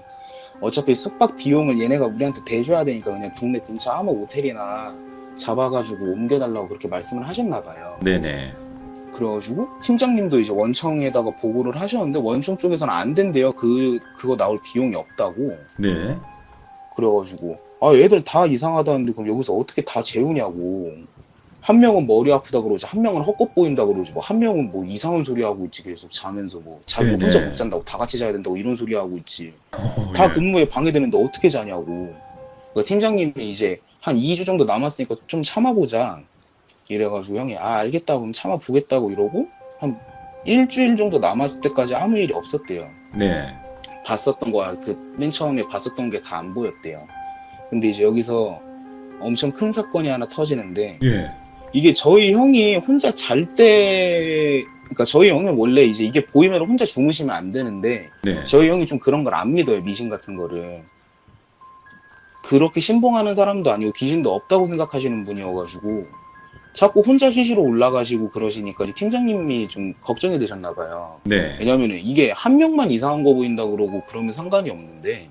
어차피 숙박 비용을 얘네가 우리한테 대줘야 되니까 그냥 동네 근처 아무 호텔이나 잡아가지고 옮겨달라고 그렇게 말씀을 하셨나 봐요. 네네. 그래가지고 팀장님도 이제 원청에다가 보고를 하셨는데 원청 쪽에서는 안 된대요. 그거 나올 비용이 없다고. 네. 그래가지고 아 애들 다 이상하다는데 그럼 여기서 어떻게 다 재우냐고. 한 명은 머리 아프다 그러지, 한 명은 헛것 보인다 그러지, 뭐 한 명은 뭐 이상한 소리 하고 있지. 계속 자면서 뭐 자기 네네. 혼자 못 잔다고 다 같이 자야 된다고 이런 소리 하고 있지. 어, 다 예. 근무에 방해되는데 어떻게 자냐고. 그러니까 팀장님이 이제 한 2주 정도 남았으니까 좀 참아보자 이래가지고 형이 아 알겠다고 그럼 참아보겠다고 이러고 한 일주일 정도 남았을 때까지 아무 일이 없었대요. 네. 봤었던 거야. 그 맨 처음에 봤었던 게 다 안 보였대요. 근데 이제 여기서 엄청 큰 사건이 하나 터지는데 예. 이게 저희 형이 혼자 잘 때, 그러니까 저희 형은 원래 이제 이게 보이면 혼자 주무시면 안 되는데 네. 저희 형이 좀 그런 걸 안 믿어요. 미신 같은 거를. 그렇게 신봉하는 사람도 아니고 귀신도 없다고 생각하시는 분이어가지고 자꾸 혼자 쉬시러 올라가시고 그러시니까 이제 팀장님이 좀 걱정이 되셨나 봐요. 네. 왜냐면은 이게 한 명만 이상한 거 보인다 그러고 그러면 상관이 없는데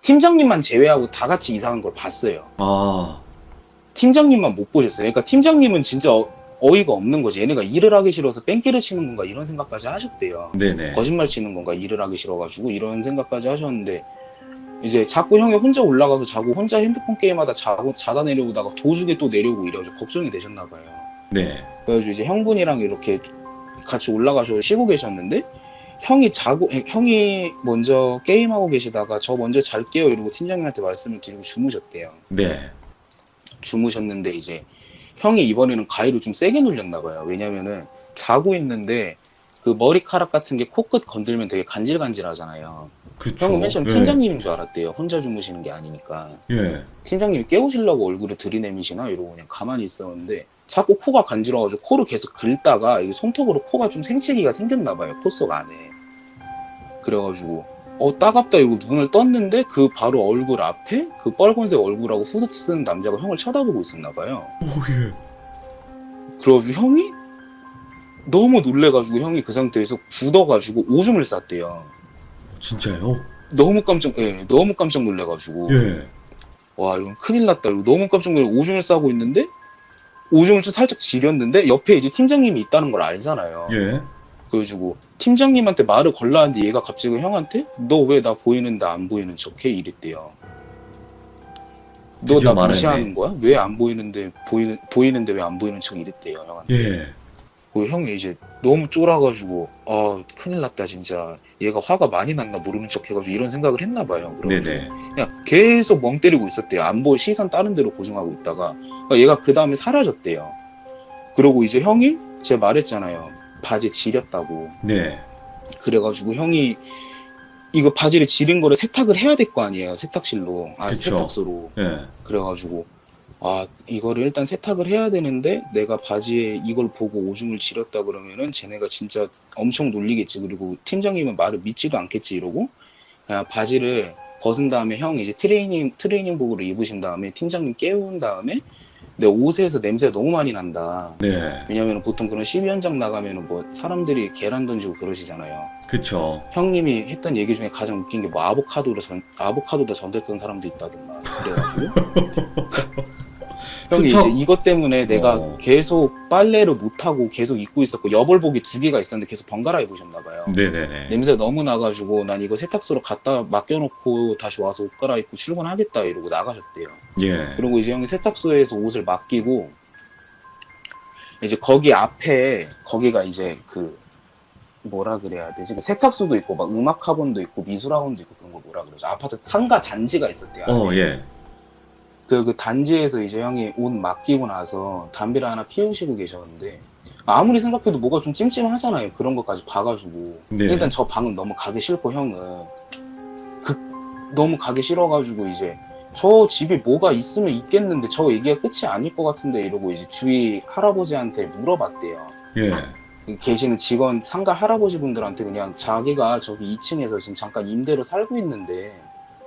팀장님만 제외하고 다 같이 이상한 걸 봤어요. 아, 팀장님만 못 보셨어요. 그러니까 팀장님은 진짜 어이가 없는 거지. 얘네가 일을 하기 싫어서 뺑기를 치는 건가 이런 생각까지 하셨대요. 네네. 거짓말 치는 건가 일을 하기 싫어가지고 이런 생각까지 하셨는데 이제 자꾸 형이 혼자 올라가서 자고 혼자 핸드폰 게임하다 자다 내려오다가 도중에 또 내려오고 이래가지고 걱정이 되셨나 봐요. 네. 그래가지고 이제 형분이랑 이렇게 같이 올라가서 쉬고 계셨는데 형이 먼저 게임하고 계시다가 저 먼저 잘게요 이러고 팀장님한테 말씀을 드리고 주무셨대요. 네. 주무셨는데 이제 형이 이번에는 가위로 좀 세게 눌렸나 봐요. 왜냐면은 자고 있는데 그 머리카락 같은 게 코끝 건들면 되게 간질간질하잖아요. 그쵸. 형은 맨 처음 예. 팀장님인 줄 알았대요. 혼자 주무시는 게 아니니까. 예. 팀장님이 깨우시려고 얼굴을 들이내미시나 이러고 그냥 가만히 있었는데 자꾸 코가 간지러워가지고 코를 계속 긁다가 이게 손톱으로 코가 좀 생채기가 생겼나 봐요. 코 속 안에. 그래가지고 따갑다 이러고 눈을 떴는데 그 바로 얼굴 앞에 그 빨간색 얼굴하고 후드 쓰는 남자가 형을 쳐다보고 있었나 봐요. 오, 예. 그래가지고 형이 너무 놀래가지고 형이 그 상태에서 굳어가지고 오줌을 쌌대요. 진짜요? 너무 깜짝 놀래가지고 예. 와 이건 큰일 났다 이러고 너무 깜짝 놀래 오줌을 싸고 있는데 오줌을 좀 살짝 지렸는데 옆에 이제 팀장님이 있다는 걸 알잖아요. 예. 그래가지고 팀장님한테 말을 걸라 하는데 얘가 갑자기 형한테 너 왜 나 보이는데 안 보이는 척해? 이랬대요. 너 드디어 나 말했네. 무시하는 거야? 왜 안 보이는데 보이는데 왜 안 보이는 척 이랬대요 형한테. 예. 그 형이 이제 너무 쫄아가지고 큰일 났다 진짜 얘가 화가 많이 났나 모르는 척 해가지고 이런 생각을 했나 봐요. 그래가지고 네네. 그냥 계속 멍 때리고 있었대요. 안 보여 시선 다른 데로 고정하고 있다가 그러니까 얘가 그 다음에 사라졌대요. 그러고 이제 형이 제가 말했잖아요. 바지 지렸다고. 네. 그래가지고 형이 이거 바지를 지른 거를 세탁을 해야 될 거 아니에요. 세탁실로. 그쵸. 세탁소로. 예. 그래가지고 이거를 일단 세탁을 해야 되는데 내가 바지에 이걸 보고 오줌을 지렸다 그러면은 쟤네가 진짜 엄청 놀리겠지. 그리고 팀장님은 말을 믿지도 않겠지 이러고 그냥 바지를 벗은 다음에 형 이제 트레이닝복으로 입으신 다음에 팀장님 깨운 다음에 내 옷에서 냄새가 너무 많이 난다. 네. 왜냐면 보통 그런 시위 현장 나가면은 뭐 사람들이 계란 던지고 그러시잖아요. 그쵸. 형님이 했던 얘기 중에 가장 웃긴 게 뭐 아보카도다 전됐던 사람도 있다든가 그래가지고 형이 투척. 이제 이것 때문에 내가 계속 빨래를 못하고 계속 입고 있었고 여벌복이 2개가 있었는데 계속 번갈아 입으셨나 봐요. 네네네. 냄새가 너무 나가지고 난 이거 세탁소로 갖다 맡겨놓고 다시 와서 옷 갈아입고 출근하겠다 이러고 나가셨대요. 예. 그리고 이제 형이 세탁소에서 옷을 맡기고 이제 거기 앞에 거기가 이제 그 뭐라 그래야 되지? 그 세탁소도 있고 막 음악학원도 있고 미술학원도 있고 그런 거 뭐라 그러죠? 아파트 상가 단지가 있었대요. 예. 그 단지에서 이제 형이 옷 맡기고 나서 담배를 하나 피우시고 계셨는데 아무리 생각해도 뭐가 좀 찜찜하잖아요. 그런 것까지 봐가지고 네. 일단 저 방은 너무 가기 싫고 형은 너무 가기 싫어가지고 이제 저 집에 뭐가 있으면 있겠는데 저 얘기가 끝이 아닐 것 같은데 이러고 이제 주위 할아버지한테 물어봤대요. 예. 계시는 직원 상가 할아버지 분들한테 그냥 자기가 저기 2층에서 지금 잠깐 임대로 살고 있는데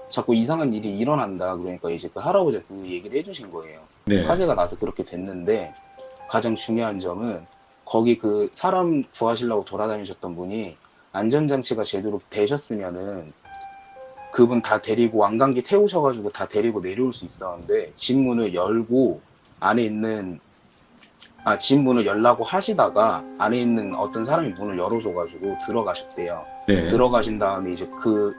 자꾸 이상한 일이 일어난다. 그러니까 이제 그 할아버지가 그 얘기를 해주신 거예요. 네. 화재가 나서 그렇게 됐는데 가장 중요한 점은 거기 그 사람 구하시려고 돌아다니셨던 분이 안전장치가 제대로 되셨으면은 그분 다 데리고 왕관기 태우셔가지고 다 데리고 내려올 수 있었는데 집 문을 열고 안에 있는 집 문을 열라고 하시다가 안에 있는 어떤 사람이 문을 열어줘가지고 들어가셨대요. 네. 들어가신 다음에 이제 그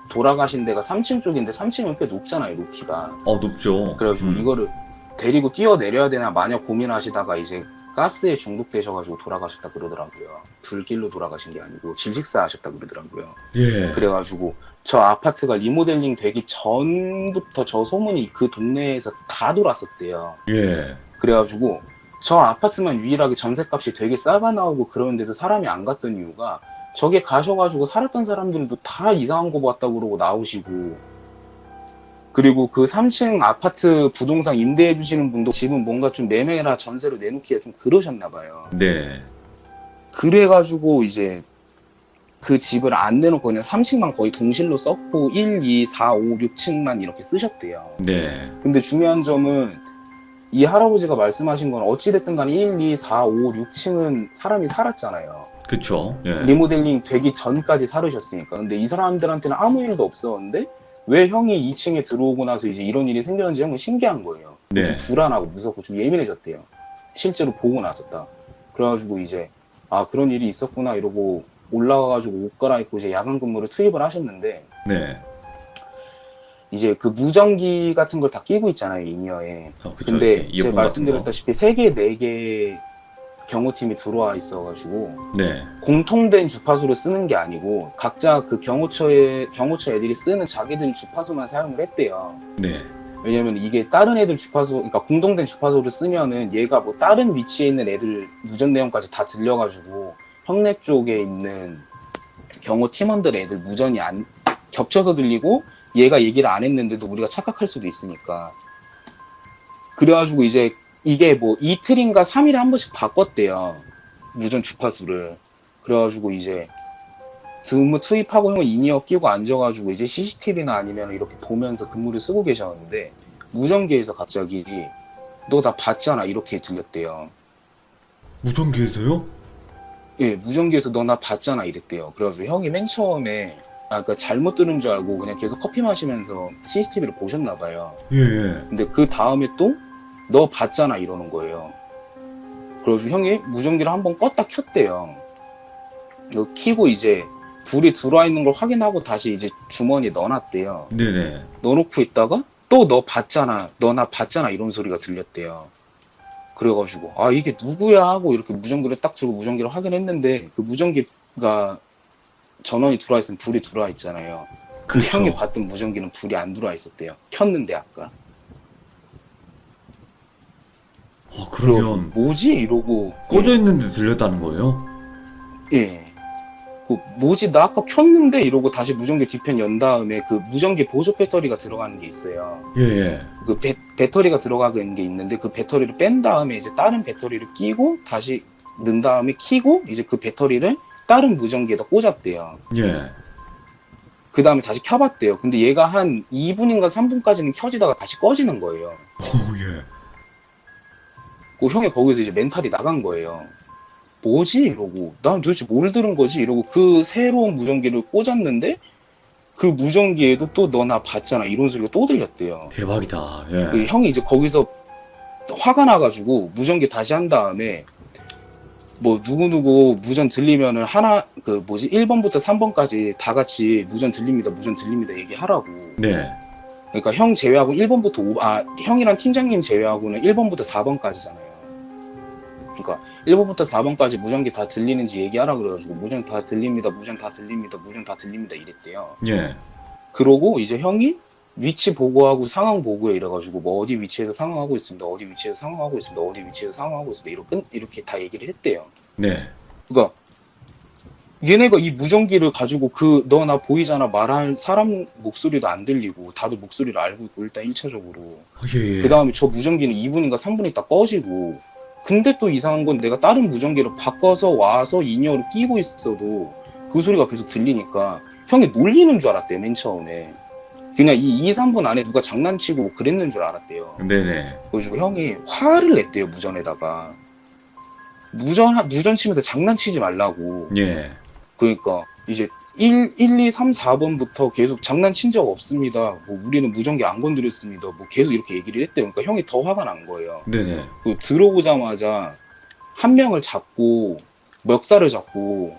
돌아가신 데가 3층 쪽인데 3층은 꽤 높잖아요, 높이가. 높죠. 그래가지고 이거를 데리고 뛰어내려야 되나 마냥 고민하시다가 이제 가스에 중독되셔가지고 돌아가셨다 그러더라고요. 불길로 돌아가신 게 아니고 질식사 하셨다 그러더라고요. 예. 그래가지고 저 아파트가 리모델링 되기 전부터 저 소문이 그 동네에서 다 돌았었대요. 예. 그래가지고 저 아파트만 유일하게 전셋값이 되게 싸게 나오고 그러는데도 사람이 안 갔던 이유가 저게 가셔가지고 살았던 사람들도 다 이상한 거 봤다고 그러고 나오시고 그리고 그 3층 아파트 부동산 임대해 주시는 분도 집은 뭔가 좀 매매나 전세로 내놓기가 좀 그러셨나 봐요. 네. 그래가지고 이제 그 집을 안 내놓고 그냥 3층만 거의 동실로 썼고 1, 2, 4, 5, 6층만 이렇게 쓰셨대요. 네. 근데 중요한 점은 이 할아버지가 말씀하신 건 어찌됐든 간에 1, 2, 4, 5, 6층은 사람이 살았잖아요. 그쵸. 예. 리모델링 되기 전까지 살으셨으니까. 근데 이 사람들한테는 아무 일도 없었는데 왜 형이 2층에 들어오고 나서 이제 이런 일이 생겼는지 형은 신기한 거예요. 네. 좀 불안하고 무섭고 좀 예민해졌대요. 실제로 보고 나섰다. 그래가지고 이제 그런 일이 있었구나 이러고 올라가가지고 옷 갈아입고 이제 야간 근무를 투입을 하셨는데 네. 이제 그 무전기 같은 걸 다 끼고 있잖아요, 인이어에. 그쵸. 근데 이어폰 제가 같은 말씀드렸다시피 3개, 4개 경호팀이 들어와 있어가지고 거. 네. 공통된 주파수를 쓰는 게 아니고 각자 그 경호처 애들이 쓰는 자기들 주파수만 사용을 했대요. 네. 왜냐면 이게 다른 애들 주파수, 그러니까 공동된 주파수를 쓰면은 얘가 뭐 다른 위치에 있는 애들 무전 내용까지 다 들려가지고 형네 쪽에 있는 경호 팀원들 애들 무전이 안 겹쳐서 들리고 얘가 얘기를 안 했는데도 우리가 착각할 수도 있으니까. 그래가지고 이제 이게 뭐 이틀인가 3일에 한 번씩 바꿨대요. 무전 주파수를. 그래가지고 이제 근무 투입하고 형은 인이어 끼고 앉아가지고 이제 CCTV나 아니면 이렇게 보면서 근무를 쓰고 계셨는데 무전기에서 갑자기 너 나 봤잖아 이렇게 들렸대요. 무전기에서요? 예, 무전기에서 너 나 봤잖아 이랬대요. 그래가지고 형이 맨 처음에 그러니까 잘못 들은 줄 알고 그냥 계속 커피 마시면서 CCTV를 보셨나 봐요. 예, 예. 근데 그 다음에 또 너 봤잖아 이러는 거예요. 그래가지고 형이 무전기를 한번 껐다 켰대요. 이거 켜고 이제 불이 들어와 있는 걸 확인하고 다시 이제 주머니에 넣어놨대요. 네네. 넣어놓고 있다가 또 너 봤잖아, 너 나 봤잖아 이런 소리가 들렸대요. 그래가지고 아 이게 누구야 하고 이렇게 무전기를 딱 들고 무전기를 확인했는데 그 무전기가 전원이 들어와 있으면 불이 들어와 있잖아요. 근데 그렇죠. 형이 봤던 무전기는 불이 안 들어와 있었대요. 켰는데 아까. 그러면 뭐지 이러고 꺼져 있는데 들렸다는 거예요? 예. 뭐지 나 아까 켰는데 이러고 다시 무전기 뒤편 연 다음에 그 무전기 보조 배터리가 들어가는 게 있어요. 예, 예. 그 배터리가 들어가는 게 있는데 그 배터리를 뺀 다음에 이제 다른 배터리를 끼고 다시 넣은 다음에 키고 이제 그 배터리를 다른 무전기에다 꽂았대요. 예. 그 다음에 다시 켜봤대요. 근데 얘가 한 2분인가 3분까지는 켜지다가 다시 꺼지는 거예요. 예. 그 형이 거기서 이제 멘탈이 나간 거예요. 뭐지? 이러고 난 도대체 뭘 들은 거지? 이러고 그 새로운 무전기를 꽂았는데 그 무전기에도 또 너 나 봤잖아 이런 소리가 또 들렸대요. 대박이다. 그 예. 형이 이제 거기서 화가 나가지고 무전기 다시 한 다음에 뭐 누구누구 무전 들리면은 하나 그 뭐지 1번부터 3번까지 다 같이 무전 들립니다 얘기하라고. 네. 그러니까 형 제외하고 1번부터 형이랑 팀장님 제외하고는 1번부터 4번까지잖아요. 그러니까 1번부터 4번까지 무전기 다 들리는지 얘기하라 그래가지고 무전 다 들립니다 이랬대요. 예. 그러고 이제 형이 위치 보고하고 상황 보고해 이래가지고 뭐 어디 위치에서 상황하고 있습니다. 어디 위치에서 상황하고 있습니다. 어디 위치에서 상황하고 있습니다. 이렇게 다 얘기를 했대요. 네. 그러니까 얘네가 이 무전기를 가지고 그 너 나 보이잖아 말할 사람 목소리도 안 들리고 다들 목소리를 알고 있고 일단 1차적으로 예, 예. 그 다음에 저 무전기는 2분인가 3분 있다 꺼지고 근데 또 이상한 건 내가 다른 무전기를 바꿔서 와서 인이어를 끼고 있어도 그 소리가 계속 들리니까 형이 놀리는 줄 알았대요 맨 처음에. 그냥 이 2, 3분 안에 누가 장난치고 그랬는 줄 알았대요. 네네. 그래가지고 형이 화를 냈대요 무전에다가. 무전 치면서 장난치지 말라고. 예. 그러니까 이제 1, 2, 3, 4번부터 계속 장난친 적 없습니다. 뭐 우리는 무전기 안 건드렸습니다. 뭐 계속 이렇게 얘기를 했대요. 그러니까 형이 더 화가 난 거예요. 네네. 그 들어오자마자 한 명을 잡고 멱살을 잡고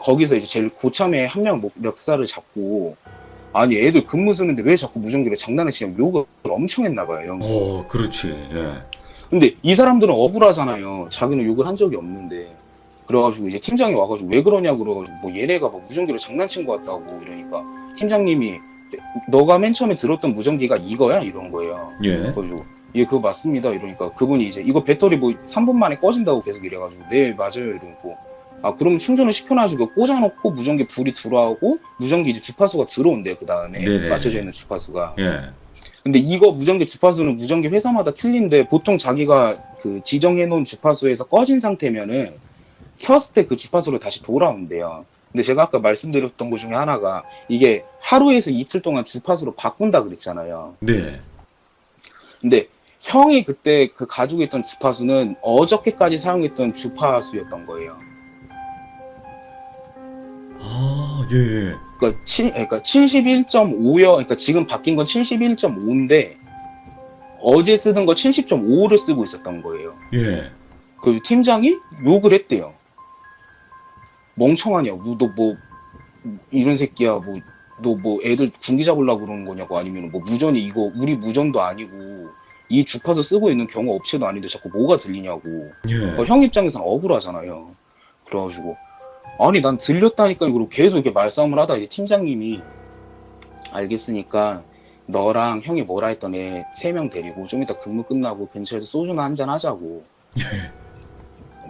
거기서 이제 제일 고참에 한 명 멱살을 잡고 아니 애들 근무 쓰는데 왜 자꾸 무전기를 장난을 치냐고 욕을 엄청 했나 봐요. 형이. 그렇지. 예. 근데 이 사람들은 억울하잖아요. 자기는 욕을 한 적이 없는데. 그래가지고 이제 팀장이 와가지고 왜 그러냐고 그래가지고 뭐 얘네가 뭐 무전기를 장난친 것 같다고 이러니까 팀장님이 너가 맨 처음에 들었던 무전기가 이거야? 이런 거예요. 예. 그래가지고 예 그거 맞습니다 이러니까 그분이 이제 이거 배터리 뭐 3분 만에 꺼진다고 계속 이래가지고 네 맞아요 이러고 그럼 충전을 시켜놔가지고 꽂아놓고 무전기 불이 들어오고 무전기 이제 주파수가 들어온대요 그 다음에 네네. 맞춰져 있는 주파수가. 예. 근데 이거 무전기 주파수는 무전기 회사마다 틀린데 보통 자기가 그 지정해놓은 주파수에서 꺼진 상태면은 켰을 때 그 주파수로 다시 돌아온대요. 근데 제가 아까 말씀드렸던 것 중에 하나가 이게 하루에서 이틀 동안 주파수로 바꾼다 그랬잖아요. 네. 근데 형이 그때 그 가지고 있던 주파수는 어저께까지 사용했던 주파수였던 거예요. 예, 예. 그러니까 71.5여, 그러니까 지금 바뀐 건 71.5인데 어제 쓰던 거 70.5를 쓰고 있었던 거예요. 예. 그 팀장이 욕을 했대요. 멍청하냐고, 너 뭐 이런 새끼야, 뭐 너 뭐 애들 군기 잡으려고 그러는 거냐고 아니면 뭐 무전이 이거 우리 무전도 아니고 이 주파수 쓰고 있는 경우 업체도 아닌데 자꾸 뭐가 들리냐고. 예. 그러니까 형 입장에서는 억울하잖아요. 그래가지고 아니 난 들렸다니까 그리고 계속 이렇게 말싸움을 하다 이제 팀장님이 알겠으니까 너랑 형이 뭐라 했던 애 3명 데리고 좀 이따 근무 끝나고 근처에서 소주나 한잔 하자고 예.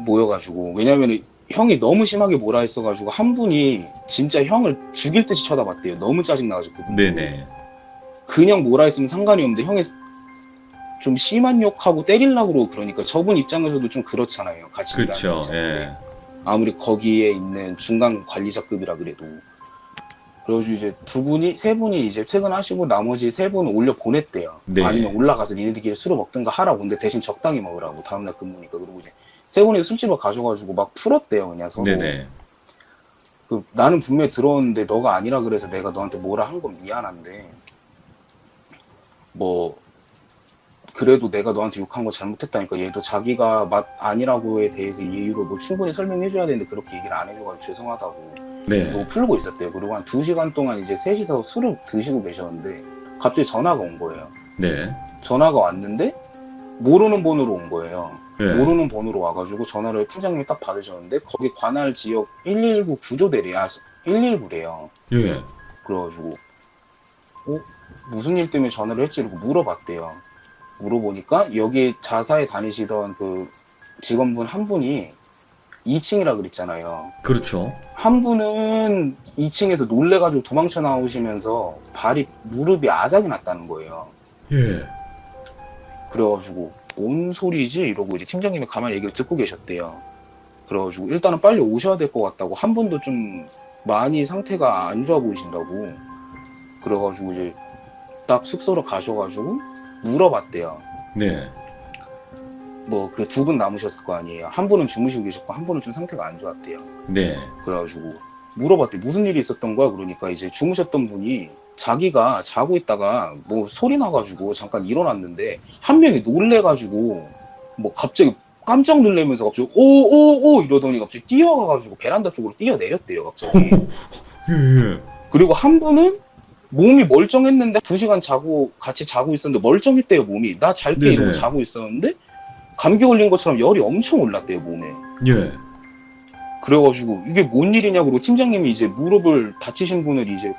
모여가지고 왜냐면은 형이 너무 심하게 뭐라 했어가지고 한 분이 진짜 형을 죽일 듯이 쳐다봤대요. 너무 짜증나가지고 그분도. 네네. 그냥 뭐라 했으면 상관이 없는데 형이 좀 심한 욕하고 때리려고 그러고 그러니까 저분 입장에서도 좀 그렇잖아요. 같이 그렇죠. 일하는 예. 입장인데. 아무리 거기에 있는 중간 관리자급이라 그래도 그래가지고 이제 세 분이 이제 퇴근하시고 나머지 세 분은 올려 보냈대요. 네. 아니면 올라가서 니네들끼리 술을 먹든가 하라고. 근데 대신 적당히 먹으라고. 다음날 근무니까. 그리고 이제 세 분이 술집을 가셔가지고 막 풀었대요. 그냥 서로. 네네. 나는 분명히 들어왔는데 너가 아니라 그래서 내가 너한테 뭐라 한 건 미안한데 뭐 그래도 내가 너한테 욕한 거 잘못했다니까. 얘도 자기가 맛 아니라고에 대해서 이유로 뭐 충분히 설명해줘야 되는데 그렇게 얘기를 안 해줘가지고 죄송하다고 네. 뭐 풀고 있었대요. 그리고 한 2시간 동안 이제 셋이서 술을 드시고 계셨는데 갑자기 전화가 온 거예요. 네. 전화가 왔는데 모르는 번호로 온 거예요. 네. 모르는 번호로 와가지고 전화를 팀장님이 딱 받으셨는데 거기 관할 지역 119 구조대래야. 119래요. 예. 그래가지고 무슨 일 때문에 전화를 했지? 이러고 물어봤대요. 물어보니까 여기 자사에 다니시던 그 직원분 한 분이 2층이라 그랬잖아요. 그렇죠. 한 분은 2층에서 놀래가지고 도망쳐 나오시면서 무릎이 아작이 났다는 거예요. 예. 그래가지고 뭔 소리지? 이러고 이제 팀장님이 가만히 얘기를 듣고 계셨대요. 그래가지고 일단은 빨리 오셔야 될 것 같다고. 한 분도 좀 많이 상태가 안 좋아 보이신다고. 그래가지고 이제 딱 숙소로 가셔가지고 물어봤대요. 네. 뭐 그 2분 남으셨을 거 아니에요. 한 분은 주무시고 계셨고 한 분은 좀 상태가 안 좋았대요. 네. 그래가지고 물어봤대. 무슨 일이 있었던 거야? 그러니까 이제 주무셨던 분이 자기가 자고 있다가 뭐 소리 나가지고 잠깐 일어났는데 한 명이 놀래가지고 뭐 갑자기 깜짝 놀라면서 갑자기 오오오 이러더니 갑자기 뛰어가가지고 베란다 쪽으로 뛰어내렸대요. 갑자기. 예. 그리고 한 분은 몸이 멀쩡했는데 2시간 같이 자고 있었는데 멀쩡했대요. 몸이. 나 잘게 네네. 이러고 자고 있었는데 감기 걸린 것처럼 열이 엄청 올랐대요. 몸에. 예. 그래가지고 이게 뭔 일이냐고 팀장님이 이제 무릎을 다치신 분을 이제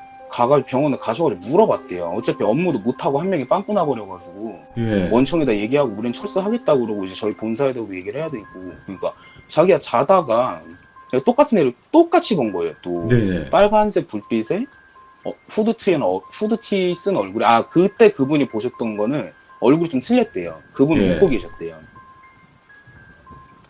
병원에 가셔가지고 물어봤대요. 어차피 업무도 못하고 한 명이 빵꾸 나버려가지고 예. 원청에다 얘기하고 우린 철수하겠다고 그러고 이제 저희 본사에도 얘기를 해야 되고. 그러니까 자기가 자다가 똑같은 애를 똑같이 본 거예요. 또 네네. 빨간색 불빛에 후드티 쓴 얼굴이 그때 그분이 보셨던 거는 얼굴이 좀 틀렸대요. 그분은 예. 웃고 계셨대요.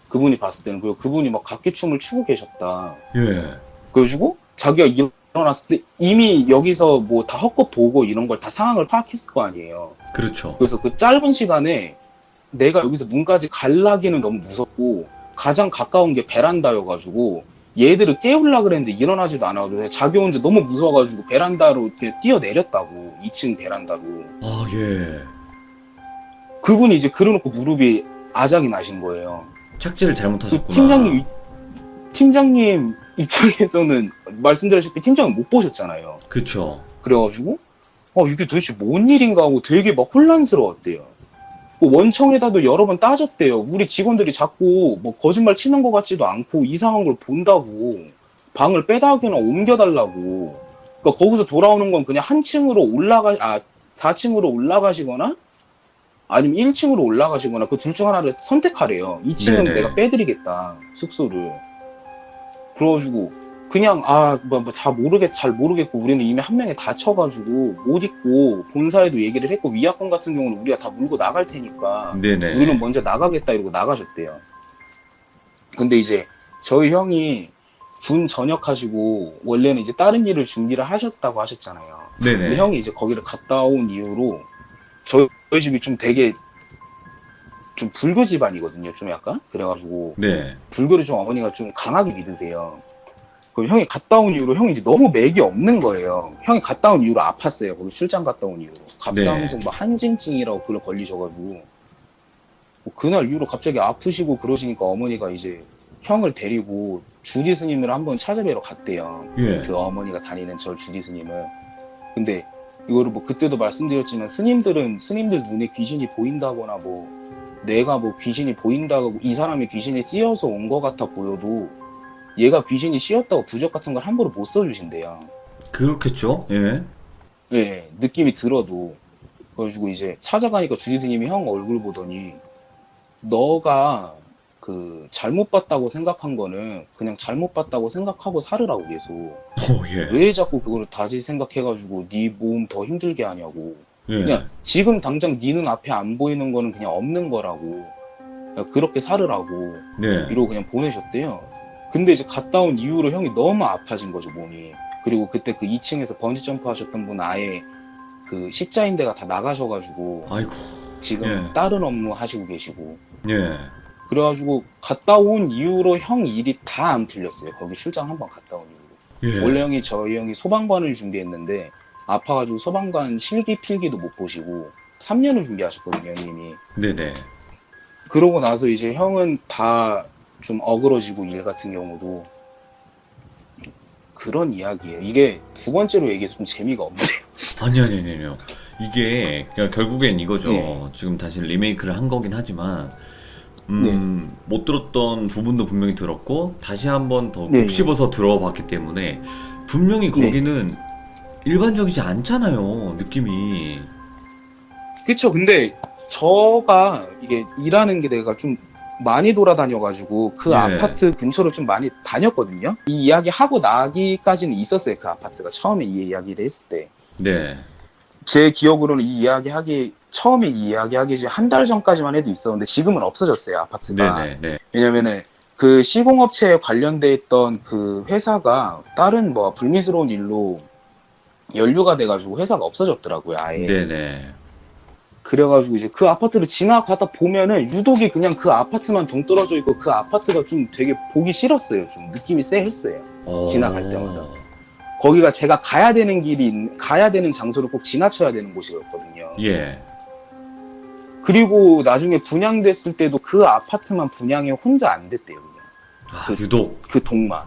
그분이 봤을 때는. 그리고 그분이 막 각기춤을 추고 계셨다. 예. 그래가지고 자기가 일어났을 때 이미 여기서 뭐 다 헛것 보고 이런 걸 다 상황을 파악했을 거 아니에요. 그렇죠. 그래서 그 짧은 시간에 내가 여기서 문까지 갈라기는 너무 무섭고 가장 가까운 게 베란다여가지고 얘들을 깨우려고 그랬는데 일어나지도 않아가지고 자기 혼자 너무 무서워가지고 베란다로 이렇게 뛰어내렸다고. 2층 베란다로. 아, 예. 그분이 이제 그러놓고 무릎이 아작이 나신 거예요. 착지를 그 잘못하셨구나. 팀장님 입장에서는 말씀드렸다시피 팀장은 못 보셨잖아요. 그쵸. 그래가지고 이게 도대체 뭔 일인가 하고 되게 막 혼란스러웠대요. 원청에다도 여러 번 따졌대요. 우리 직원들이 자꾸 뭐 거짓말 치는 것 같지도 않고 이상한 걸 본다고 방을 빼다거나 옮겨달라고. 그러니까 거기서 돌아오는 건 그냥 4층으로 올라가시거나 아니면 1층으로 올라가시거나 그 둘 중 하나를 선택하래요. 2층은 네네. 내가 빼드리겠다, 숙소를. 그래가지고 그냥 잘 모르겠고 우리는 이미 한 명이 다쳐가지고 못 있고 본사에도 얘기를 했고 위약금 같은 경우는 우리가 다 물고 나갈 테니까 네네. 우리는 먼저 나가겠다 이러고 나가셨대요. 근데 이제 저희 형이 군 전역하시고 원래는 이제 다른 일을 준비를 하셨다고 하셨잖아요. 네네. 근데 형이 이제 거기를 갔다 온 이후로 저희 집이 좀 되게 좀 불교 집안이거든요. 좀 약간 그래가지고 네. 불교를 좀 어머니가 좀 강하게 믿으세요. 그럼 형이 갔다 온 이후로 형이 이제 너무 맥이 없는 거예요. 형이 갔다 온 이후로 아팠어요. 거기 출장 갔다 온 이후로 갑상선 뭐 한진증이라고 그걸 걸리셔가지고 뭐 그날 이후로 갑자기 아프시고 그러시니까 어머니가 이제 형을 데리고 주디 스님을 한번 찾아뵈러 갔대요. 예. 그 어머니가 다니는 절 주디 스님을. 근데 이거를 뭐 그때도 말씀드렸지만 스님들 눈에 귀신이 보인다거나 뭐 내가 뭐 귀신이 보인다고 이 사람이 귀신이 씌어서 온 것 같아 보여도 얘가 귀신이 씌었다고 부적 같은 걸 함부로 못 써주신대요. 그렇겠죠. 예. 예, 느낌이 들어도. 그래가지고 이제 찾아가니까 주지 스님이 형 얼굴 보더니 너가 그 잘못 봤다고 생각한 거는 그냥 잘못 봤다고 생각하고 살으라고 계속. 예. 왜 자꾸 그거를 다시 생각해가지고 네 몸 더 힘들게 하냐고. 예. 그냥 지금 당장 네 눈 앞에 안 보이는 거는 그냥 없는 거라고. 그냥 그렇게 살으라고. 네. 이러고 그냥 보내셨대요. 근데 이제 갔다 온 이후로 형이 너무 아파진 거죠, 몸이. 그리고 그때 그 2층에서 번지 점프 하셨던 분 아예 그 십자인대가 다 나가셔가지고 아이고. 지금 예. 다른 업무 하시고 계시고 예. 그래가지고 갔다 온 이후로 형 일이 다 안 틀렸어요. 거기 출장 한번 갔다 온 이후로. 예. 원래 저희 형이 소방관을 준비했는데 아파가지고 소방관 실기 필기도 못 보시고 3년을 준비하셨거든요, 형님이. 네네. 그러고 나서 이제 형은 다 좀 어그러지고 일 같은 경우도 그런 이야기예요. 이게 두 번째로 얘기해서 좀 재미가 없네요. 아니요. 이게 그러니까 결국엔 이거죠. 네. 지금 다시 리메이크를 한 거긴 하지만 네. 못 들었던 부분도 분명히 들었고 다시 한번 더 네. 곱씹어서 들어봤기 때문에 분명히 거기는 일반적이지 않잖아요. 느낌이. 그쵸. 근데 저가 이게 일하는 게 내가 좀 많이 돌아다녀가지고 그 예. 아파트 근처를 좀 많이 다녔거든요. 이 이야기 하고 나기까지는 있었어요. 그 아파트가 처음에 이 이야기를 했을 때. 네. 제 기억으로는 처음에 이 이야기 하기 한 달 전까지만 해도 있었는데 지금은 없어졌어요. 아파트가. 네네. 왜냐면은 그 시공업체에 관련돼 있던 그 회사가 다른 뭐 불미스러운 일로 연루가 돼가지고 회사가 없어졌더라고요. 아예. 네네. 그래가지고 이제 그 아파트를 지나가다 보면은 유독이 그냥 그 아파트만 동떨어져 있고 그 아파트가 좀 되게 보기 싫었어요. 좀 느낌이 쎄했어요. 지나갈 때마다. 거기가 제가 가야 되는 장소를 꼭 지나쳐야 되는 곳이었거든요. 예. 그리고 나중에 분양됐을 때도 그 아파트만 분양이 혼자 안 됐대요. 그냥. 아, 유독. 그 동만.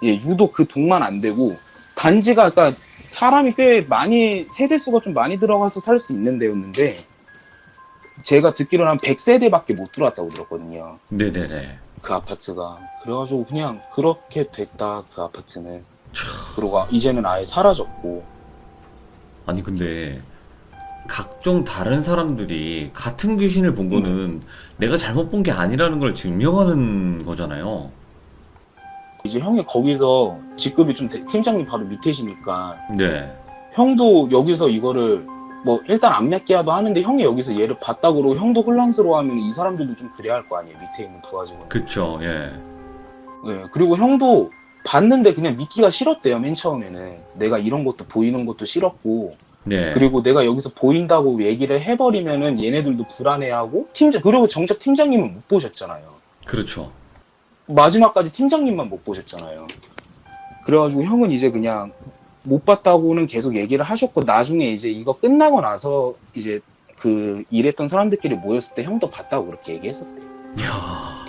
예, 유독 그 동만 안 되고 단지가 그러니까 사람이 꽤 많이 세대수가 좀 많이 들어가서 살 수 있는 데였는데 제가 듣기로는 한 100세대밖에 못 들어왔다고 들었거든요. 네네네. 그 아파트가. 그래가지고 그냥 그렇게 됐다 그 아파트는. 그러고 이제는 아예 사라졌고. 아니 근데 각종 다른 사람들이 같은 귀신을 본 거는 내가 잘못 본 게 아니라는 걸 증명하는 거잖아요. 이제 형이 거기서 직급이 좀 팀장님 바로 밑에시니까 네. 형도 여기서 이거를 뭐 일단 안 맺기라도 하는데 형이 여기서 얘를 봤다고 그러고 형도 혼란스러워하면 이 사람들도 좀 그래야 할 거 아니에요. 밑에 있는 부하직원. 그쵸. 예. 네, 그리고 형도 봤는데 그냥 믿기가 싫었대요. 맨 처음에는. 내가 이런 것도 보이는 것도 싫었고 네. 그리고 내가 여기서 보인다고 얘기를 해버리면은 얘네들도 불안해하고 그리고 정작 팀장님은 못 보셨잖아요. 그렇죠. 마지막까지 팀장님만 못 보셨잖아요. 그래가지고 형은 이제 그냥 못 봤다고는 계속 얘기를 하셨고 나중에 이제 이거 끝나고 나서 이제 그 일했던 사람들끼리 모였을 때 형도 봤다고 그렇게 얘기했었대. 이야.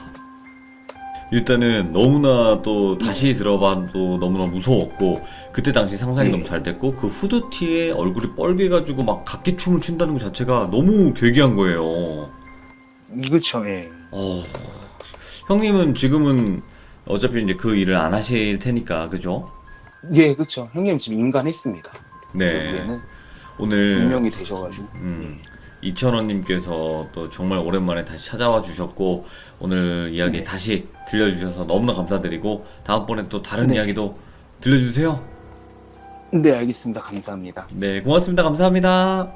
일단은 너무나 또 다시 들어봐도 너무나 무서웠고 그때 당시 상상이 너무 잘 됐고 그 후드티에 얼굴이 뻘개가지고 막 각기춤을 춘다는 것 자체가 너무 괴기한 거예요. 그쵸, 예. 형님은 지금은 어차피 이제 그 일을 안 하실 테니까 그죠? 예, 그쵸. 형님 지금 인간했습니다. 네. 결국에는 오늘 임명이 되셔가지고. 이천원님께서 또 정말 오랜만에 다시 찾아와 주셨고 오늘 이야기 네. 다시 들려주셔서 너무나 감사드리고 다음번에 또 다른 네. 이야기도 들려주세요. 네, 알겠습니다. 감사합니다. 네, 고맙습니다. 감사합니다.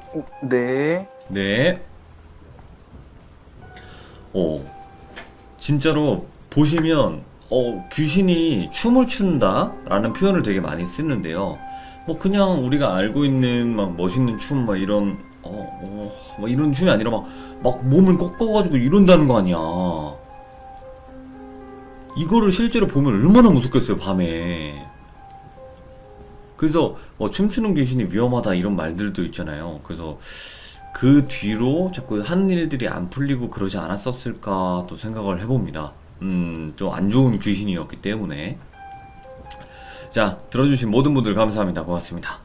네. 네. 진짜로 보시면 귀신이 춤을 춘다 라는 표현을 되게 많이 쓰는데요. 뭐 그냥 우리가 알고 있는 막 멋있는 춤 막 이런 막 이런 춤이 아니라 막 몸을 꺾어가지고 이런다는 거 아니야. 이거를 실제로 보면 얼마나 무섭겠어요, 밤에. 그래서 춤추는 귀신이 위험하다 이런 말들도 있잖아요. 그래서 그 뒤로 자꾸 하는 일들이 안 풀리고 그러지 않았었을까 또 생각을 해봅니다. 좀 안 좋은 귀신이었기 때문에. 자, 들어주신 모든 분들 감사합니다. 고맙습니다.